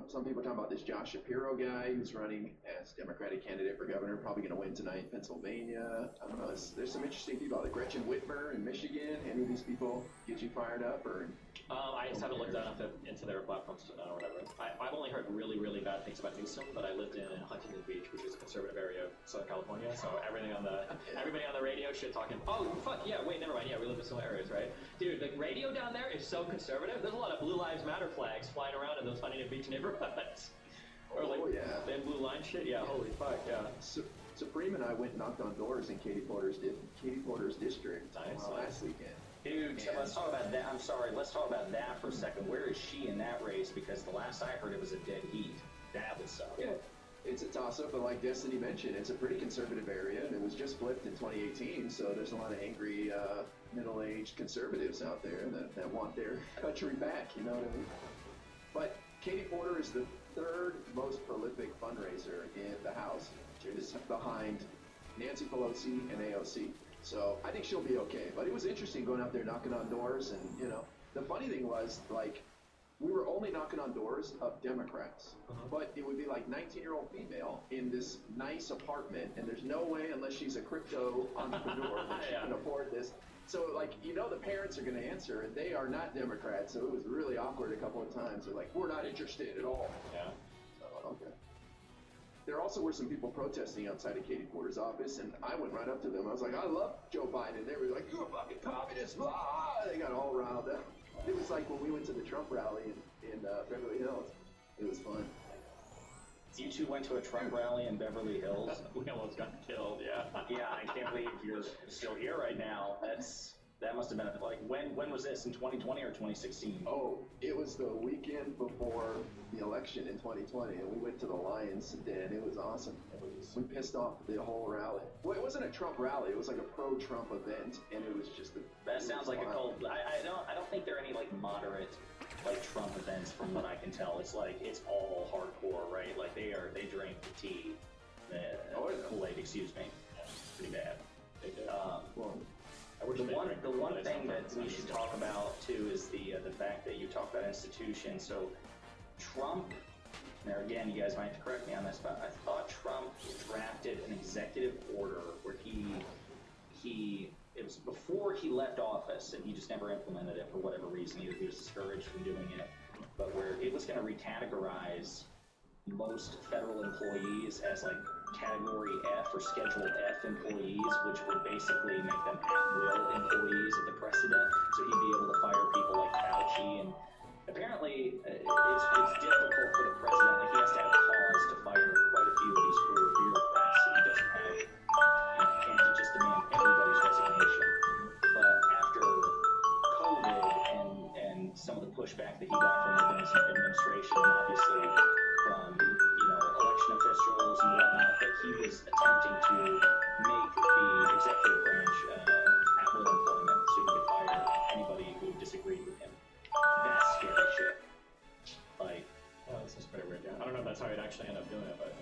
Some people are talking about this Josh Shapiro guy who's running as Democratic candidate for governor, probably going to win tonight in Pennsylvania. I don't know. There's some interesting people. Like Gretchen Whitmer in Michigan. Any of these people get you fired up? Or I just haven't looked enough into their platforms to know or whatever. I've only heard really, really bad things about Newsom, but I lived in Huntington Beach, which is a conservative area of Southern California, so everybody on the radio shit talking, oh, fuck, yeah, wait, never mind, yeah, we live in similar areas, right? Dude, the radio down there is so conservative. There's a lot of Blue Lives Matter flags flying around in those Huntington Beach neighborhoods. Or like, oh, yeah. They have blue line shit? Yeah, holy fuck, yeah. Supreme and I went and knocked on doors in Katie Porter's district last weekend. Dude, so let's talk about that. I'm sorry, let's talk about that for a second. Where is she in that race? Because the last I heard, it was a dead heat. That would suck. Yeah, it's a toss-up, but like Destiny mentioned, it's a pretty conservative area, and it was just flipped in 2018, so there's a lot of angry middle-aged conservatives out there that want their country back, you know what I mean? But Katie Porter is the third most prolific fundraiser in the House, just behind Nancy Pelosi and AOC. So I think she'll be okay. But it was interesting going out there knocking on doors, and the funny thing was, like, we were only knocking on doors of Democrats. But it would be like 19-year-old female in this nice apartment, and there's no way, unless she's a crypto entrepreneur, that she can afford this. So, like, the parents are going to answer, and they are not Democrats, so it was really awkward a couple of times. They're like, we're not interested at all. Yeah. So, okay. There also were some people protesting outside of Katie Porter's office, and I went right up to them. I was like, I love Joe Biden. They were like, you're a fucking communist, blah! They got all riled up. It was like when we went to the Trump rally in Beverly Hills. It was fun. You two went to a Trump rally in Beverly Hills? We almost got killed, yeah. Yeah, I can't believe you're still here right now. That must have been, like, when was this, in 2020 or 2016? Oh, it was the weekend before the election in 2020, and we went to the Lions Den. It was awesome. We pissed off the whole rally. Well, it wasn't a Trump rally. It was like a pro-Trump event, and it was just That sounds like a cult. I don't think there are any, like, moderate, like, Trump events from what I can tell. It's like, it's all hardcore, right? Like, they drink the tea, the Kool-Aid, excuse me. Pretty bad. The one thing that we should talk about too is the fact that you talk about institutions. So Trump, now again, you guys might have to correct me on this, but I thought Trump drafted an executive order where it was before he left office, and he just never implemented it for whatever reason. Either he was discouraged from doing it, but where it was going to recategorize most federal employees as like Category F or Schedule F employees, which would basically make them at-will employees of the president. So he'd be able to fire people like Fauci, and apparently it's difficult for the president. Like, he has to have cause to fire quite a few of these career bureaucrats. He doesn't have, you can't just demand everybody's resignation. But after COVID and some of the pushback that he got from the administration, and obviously from election officials and whatnot, that he was attempting to make the executive branch at-will employment, so he could fire anybody who disagreed with him. That's scary shit. Like, this is pretty weird. Yeah. I don't know if that's how he'd actually end up doing it, but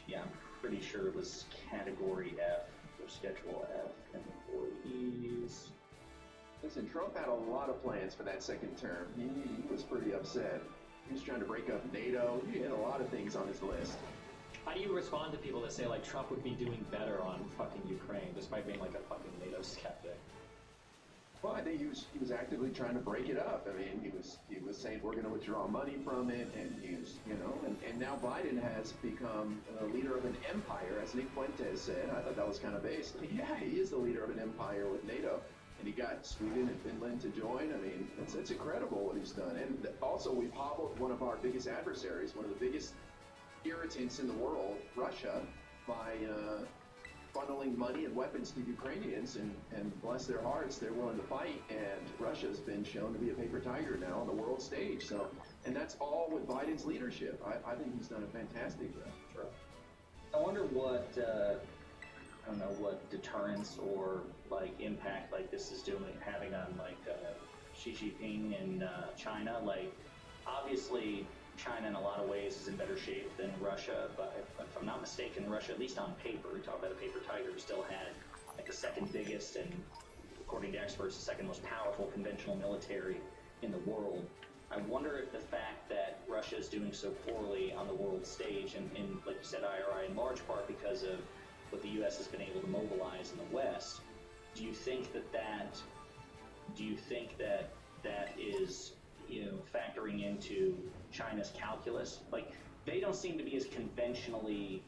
yeah, I'm pretty sure it was Category F or Schedule F employees. Listen, Trump had a lot of plans for that second term. He was pretty upset. He was trying to break up NATO. He had a lot of things on his list. how do you respond to people that say like Trump would be doing better on fucking Ukraine despite being like a fucking NATO skeptic? Well, I think he was actively trying to break it up. I mean, he was saying we're going to withdraw money from it, and and now Biden has become a leader of an empire, as Nick Fuentes said. I thought that was kind of based. Yeah, he is the leader of an empire with NATO, and he got Sweden and Finland to join. I mean, it's incredible what he's done. And also, we've hobbled one of our biggest adversaries, one of the biggest irritants in the world, Russia, by funneling money and weapons to Ukrainians, and bless their hearts, they're willing to fight, and Russia's been shown to be a paper tiger now on the world stage. So, and that's all with Biden's leadership. I think he's done a fantastic job. Sure. I wonder what, I don't know, what deterrence or like impact like this is having on like Xi Jinping in China. Like, obviously, China in a lot of ways is in better shape than Russia, but if I'm not mistaken, Russia, at least on paper, we talk about a paper tiger, still had like the second biggest and, according to experts, the second most powerful conventional military in the world. I wonder if the fact that Russia is doing so poorly on the world stage, and like you said, IRI, in large part because of what the U.S. has been able to mobilize in the West, do you think that is, factoring into China's calculus? Like, they don't seem to be as conventionally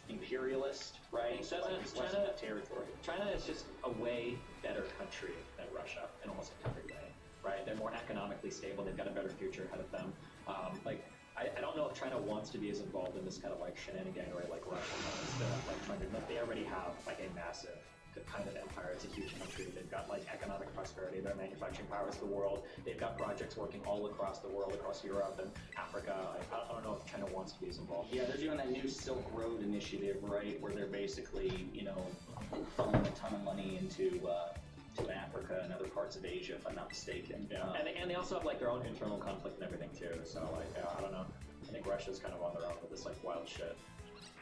imperialist, right? So it's less of that territory. China is just a way better country than Russia in almost every way, right? They're more economically stable. They've got a better future ahead of them. I don't know if China wants to be as involved in this kind of like shenaniganery like Russia does. They already have like a massive kind of empire. It's a huge country. They've got like economic prosperity. They're manufacturing powers of the world. They've got projects working all across the world, across Europe and Africa. I don't know if China wants to be as involved. Yeah, they're doing that new Silk Road initiative, right, where they're basically, funneling a ton of money into to Africa and other parts of Asia, if I'm not mistaken. Yeah, and they also have like their own internal conflict and everything too. So I don't know. I think Russia's kind of on their own with this like wild shit.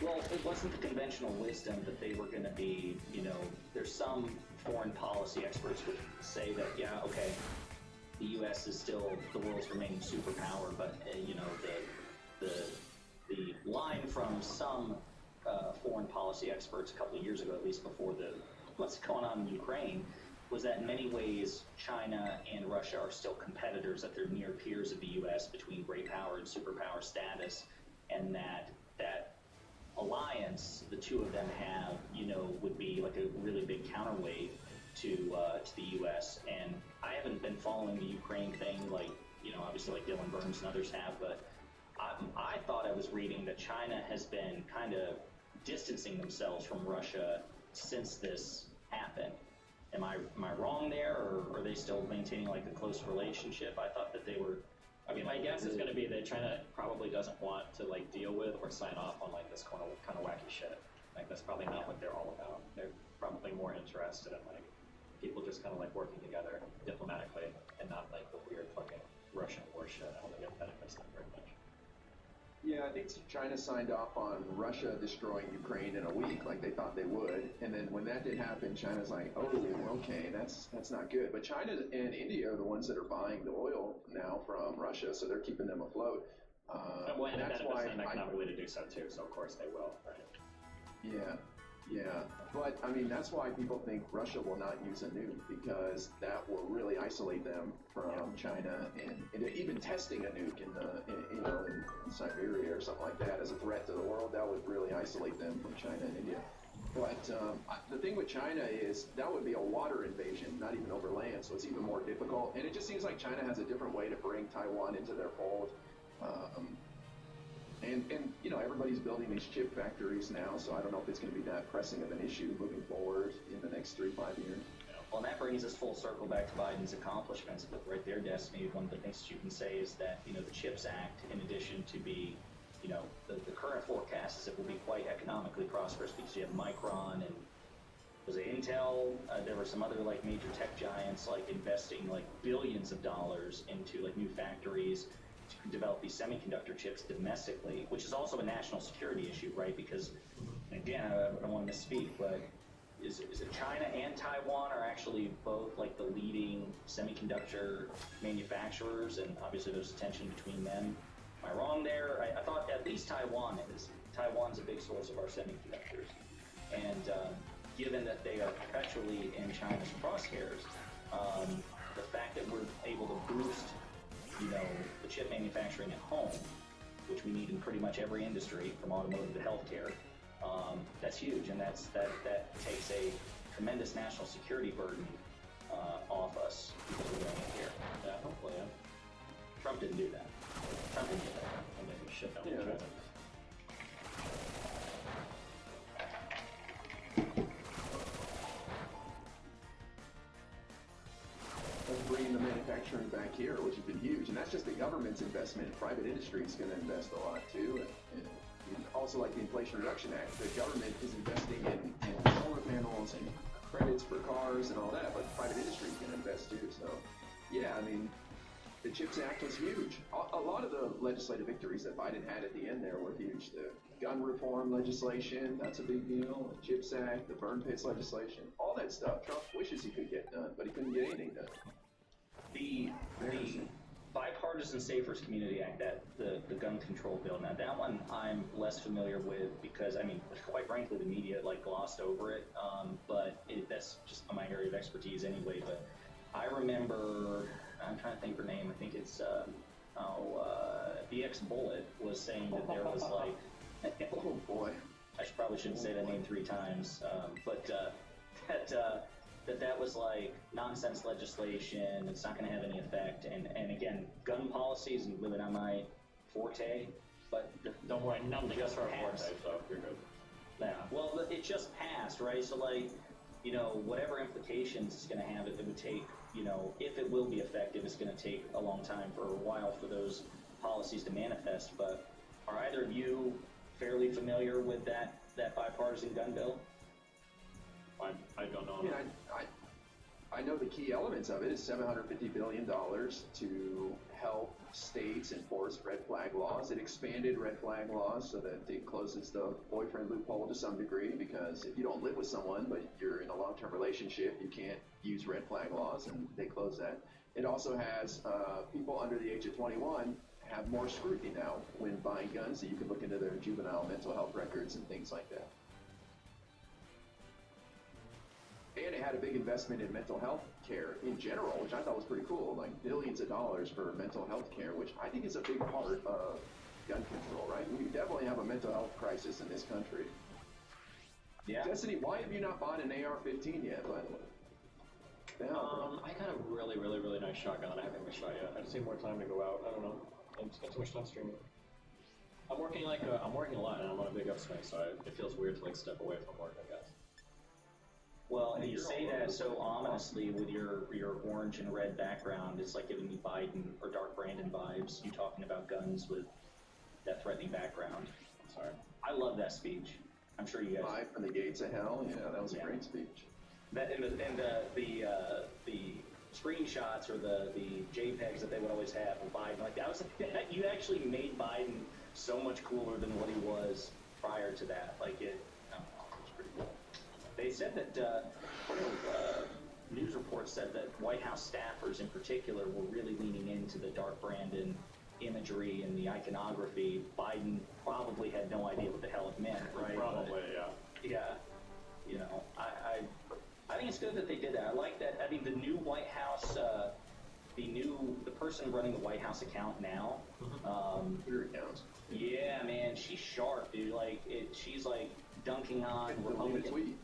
Well, it wasn't the conventional wisdom that they were going to be, there's some foreign policy experts would say that, yeah, okay, the U.S. is still the world's remaining superpower, but you know, the line from some foreign policy experts a couple of years ago, at least before what's going on in Ukraine, was that in many ways China and Russia are still competitors, that they're near peers of the U.S. between great power and superpower status, and that alliance the two of them have, you know, would be like a really big counterweight to the U.S. And I haven't been following the Ukraine thing like, you know, obviously like Dylan Burns and others have, but I thought I was reading that China has been kind of distancing themselves from Russia since this happened. Am I wrong there, or are they still maintaining like a close relationship? I thought that they were. I mean, my guess is going to be that China probably doesn't want to like deal with or sign off on like this kind of wacky shit. Like that's probably not what they're all about. They're probably more interested in like people just kind of like working together diplomatically and not like the weird fucking Russian war shit. I don't think it benefits them very much. Yeah, I think China signed off on Russia destroying Ukraine in a week, like they thought they would, and then when that didn't happen, China's like, oh, okay, that's not good. But China and India are the ones that are buying the oil now from Russia, so they're keeping them afloat. And that's it why benefits them economically to do so too. So of course they will, right? Yeah. But, I mean, that's why people think Russia will not use a nuke, because that will really isolate them from China, and even testing a nuke in Siberia or something like that as a threat to the world, that would really isolate them from China and India. But the thing with China is that would be a water invasion, not even over land, so it's even more difficult. And it just seems like China has a different way to bring Taiwan into their fold. And you know, everybody's building these chip factories now, so I don't know if it's going to be that pressing of an issue moving forward in the next 3-5 years. Well, and that brings us full circle back to Biden's accomplishments. But right there, Destiny, one of the things you can say is that, you know, the CHIPS Act, in addition to be, you know, the current forecast is it will be quite economically prosperous because you have Micron and was it Intel? There were some other like major tech giants like investing like billions of dollars into like new factories to develop these semiconductor chips domestically, which is also a national security issue, right? Because, again, I don't want to misspeak, but is it China and Taiwan are actually both like the leading semiconductor manufacturers, and obviously there's a tension between them. Am I wrong there? I thought at least Taiwan is. Taiwan's a big source of our semiconductors. And given that they are perpetually in China's crosshairs, the fact that we're able to boost, you know, the chip manufacturing at home, which we need in pretty much every industry, from automotive to healthcare, that's huge, and that takes a tremendous national security burden off us because we're doing it here. Yeah, hopefully. Yeah. Trump didn't do that. Trump didn't do that. I mean, shit, no, Yeah. Bringing the manufacturing back here, which has been huge, and that's just the government's investment. Private industry is going to invest a lot too, and also like the Inflation Reduction Act, the government is investing in solar panels and credits for cars and all that, but private industry is going to invest too. So, yeah, I mean, the CHIPS Act was huge. A lot of the legislative victories that Biden had at the end there were huge. The gun reform legislation, that's a big deal. The CHIPS Act, the burn pits legislation, all that stuff. Trump wishes he could get done, but he couldn't get anything done. The Bipartisan Safers Community Act, that the gun control bill, now that one I'm less familiar with because, I mean, quite frankly, the media like glossed over it, but that's just my area of expertise anyway. But I remember, I'm trying to think of her name, I think it's BX Bullet was saying that there was like, Oh boy. I probably shouldn't say that name 3 times, but that was like nonsense legislation. It's not going to have any effect. And again, gun policy is really not my forte. But Don't worry, nothing just our forte, passed. so you're good. Yeah. Well, it just passed, right? So like, you know, whatever implications it's going to have, it would take, you know, if it will be effective, it's going to take a long time for a while for those policies to manifest. But are either of you fairly familiar with that bipartisan gun bill? I don't know. I mean, I know the key elements of it is $750 billion to help states enforce red flag laws. It expanded red flag laws so that it closes the boyfriend loophole to some degree, because if you don't live with someone but you're in a long-term relationship, you can't use red flag laws, and they close that. It also has people under the age of 21 have more scrutiny now when buying guns, so you can look into their juvenile mental health records and things like that. And it had a big investment in mental health care in general, which I thought was pretty cool, like billions of dollars for mental health care, which I think is a big part of gun control, right? We definitely have a mental health crisis in this country. Yeah. Destiny, why have you not bought an AR-15 yet, by the way? I got a really nice shotgun that I haven't even shot yet. I just need more time to go out. I don't know. I just got too much time streaming. I'm working a lot, and I'm on a big upswing, so it feels weird to like step away from work, I guess. Well, and you say that so ominously with your orange and red background. It's like giving me Biden or Dark Brandon vibes. You talking about guns with that threatening background. Sorry. I love that speech. I'm sure you guys. Five from the gates of hell. Yeah, that was a great speech. That and the screenshots or the JPEGs that they would always have of Biden, like that was you actually made Biden so much cooler than what he was prior to that. Like it was pretty cool. They said that news reports said that White House staffers in particular were really leaning into the Dark Brandon imagery and the iconography. Biden probably had no idea what the hell it meant, right? Probably, yeah. You know, I think it's good that they did that. I like that. I mean, the new White House, the person running the White House account now, Twitter accounts. Yeah, man, she's sharp, dude. Like, she's like dunking on Deleted Republican. tweet.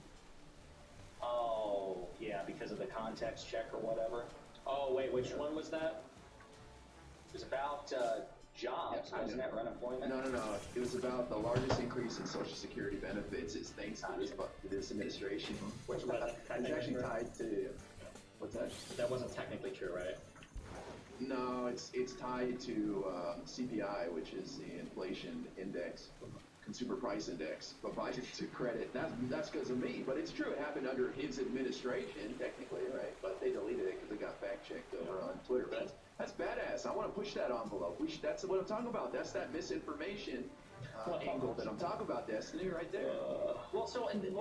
Oh, yeah, because of the context check or whatever. Oh wait, which one was that? It was about jobs, Yeah, wasn't it? Or unemployment? No. It was about the largest increase in Social Security benefits is thanks to this administration. Which was It's actually tied to what's that? That wasn't technically true, right? No, it's tied to CPI, which is the inflation index, consumer price index. But Biden to credit, that's because of me. But it's true, it happened under his administration, technically, right? But they deleted it because it got fact checked over on Twitter. But that's badass. I want to push that envelope. That's what I'm talking about. That's that misinformation angle that I'm talking about, Destiny, right there.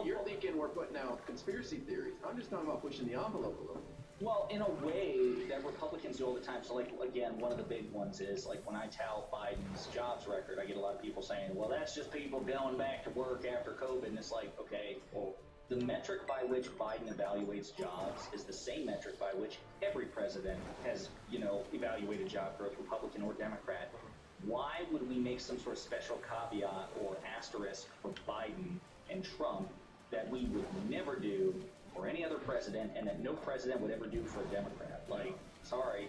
You're thinking we're putting out conspiracy theories. I'm just talking about pushing the envelope a little. Well, in a way that Republicans do all the time. So, like, again, one of the big ones is, like, when I tout Biden's jobs record, I get a lot of people saying, well, that's just people going back to work after COVID. And it's like, okay, well, the metric by which Biden evaluates jobs is the same metric by which every president has, evaluated job growth, Republican or Democrat. Why would we make some sort of special caveat or asterisk for Biden and Trump that we would never do for any other president, and that no president would ever do for a Democrat? Like, sorry,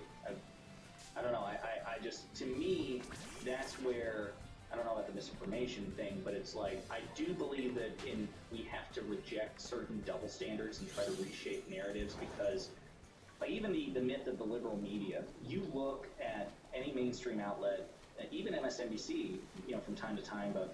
I don't know. I just, to me, that's where, I don't know about the misinformation thing, but it's like, I do believe that we have to reject certain double standards and try to reshape narratives, because like even the myth of the liberal media, you look at any mainstream outlet, even MSNBC, from time to time, but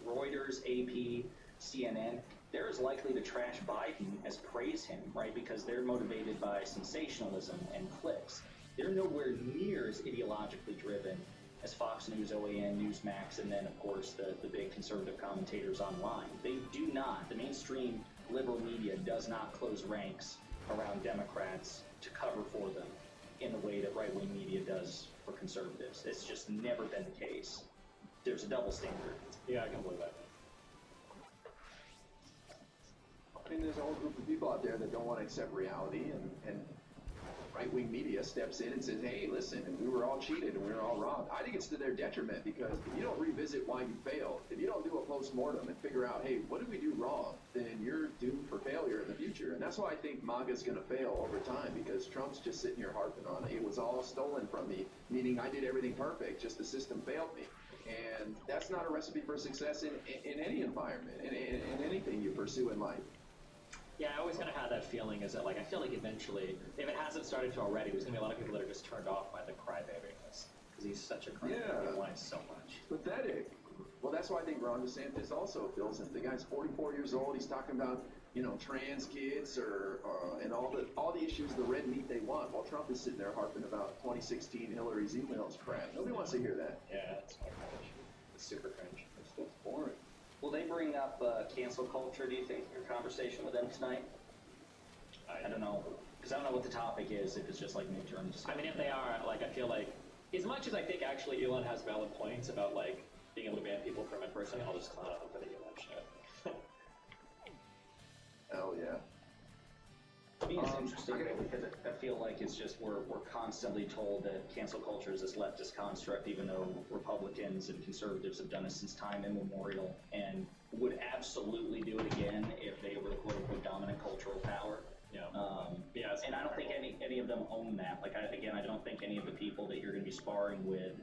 Reuters, AP, CNN, they're as likely to trash Biden as praise him, right? Because they're motivated by sensationalism and clicks. They're nowhere near as ideologically driven as Fox News, OAN, Newsmax, and then, of course, the big conservative commentators online. They do not. The mainstream liberal media does not close ranks around Democrats to cover for them in the way that right-wing media does for conservatives. It's just never been the case. There's a double standard. Yeah, I can believe that. I mean, there's a whole group of people out there that don't want to accept reality, and right-wing media steps in and says, hey, listen, we were all cheated and we were all wrong. I think it's to their detriment, because if you don't revisit why you failed, if you don't do a post-mortem and figure out, hey, what did we do wrong, then you're doomed for failure in the future. And that's why I think MAGA's going to fail over time, because Trump's just sitting here harping on it. It was all stolen from me, meaning I did everything perfect, just the system failed me. And that's not a recipe for success in any environment, in anything you pursue in life. Yeah, I always kind of had that feeling, is that, like, I feel like eventually, if it hasn't started to already, there's going to be a lot of people that are just turned off by the crybaby-ness, because he's such a crybaby. Yeah. He whines so much. Pathetic. Well, that's why I think Ron DeSantis also feels it. The guy's 44 years old. He's talking about trans kids or and all the issues, the red meat they want, while Trump is sitting there harping about 2016 Hillary's emails crap. Nobody wants to hear that. Yeah, that's my kind of issue. It's super cringe. It's boring. Will they bring up cancel culture, do you think, in your conversation with them tonight? I don't know. Because I don't know what the topic is, if it's just like midterm discussion. I mean, if they are, like, I feel like, as much as I think actually Elon has valid points about, like, being able to ban people from in person, I'll just clown him for the Elon shit. Hell yeah. To me, it's interesting because I feel like it's just we're constantly told that cancel culture is this leftist construct, even though Republicans and conservatives have done it since time immemorial and would absolutely do it again if they were the quote-unquote dominant cultural power. Yeah. And I don't think any of them own that. Like, I don't think any of the people that you're going to be sparring with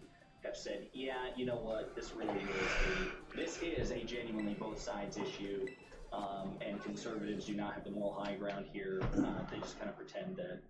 have said, yeah, you know what, this is a genuinely both sides issue. And conservatives do not have the moral high ground here. They just kind of pretend that,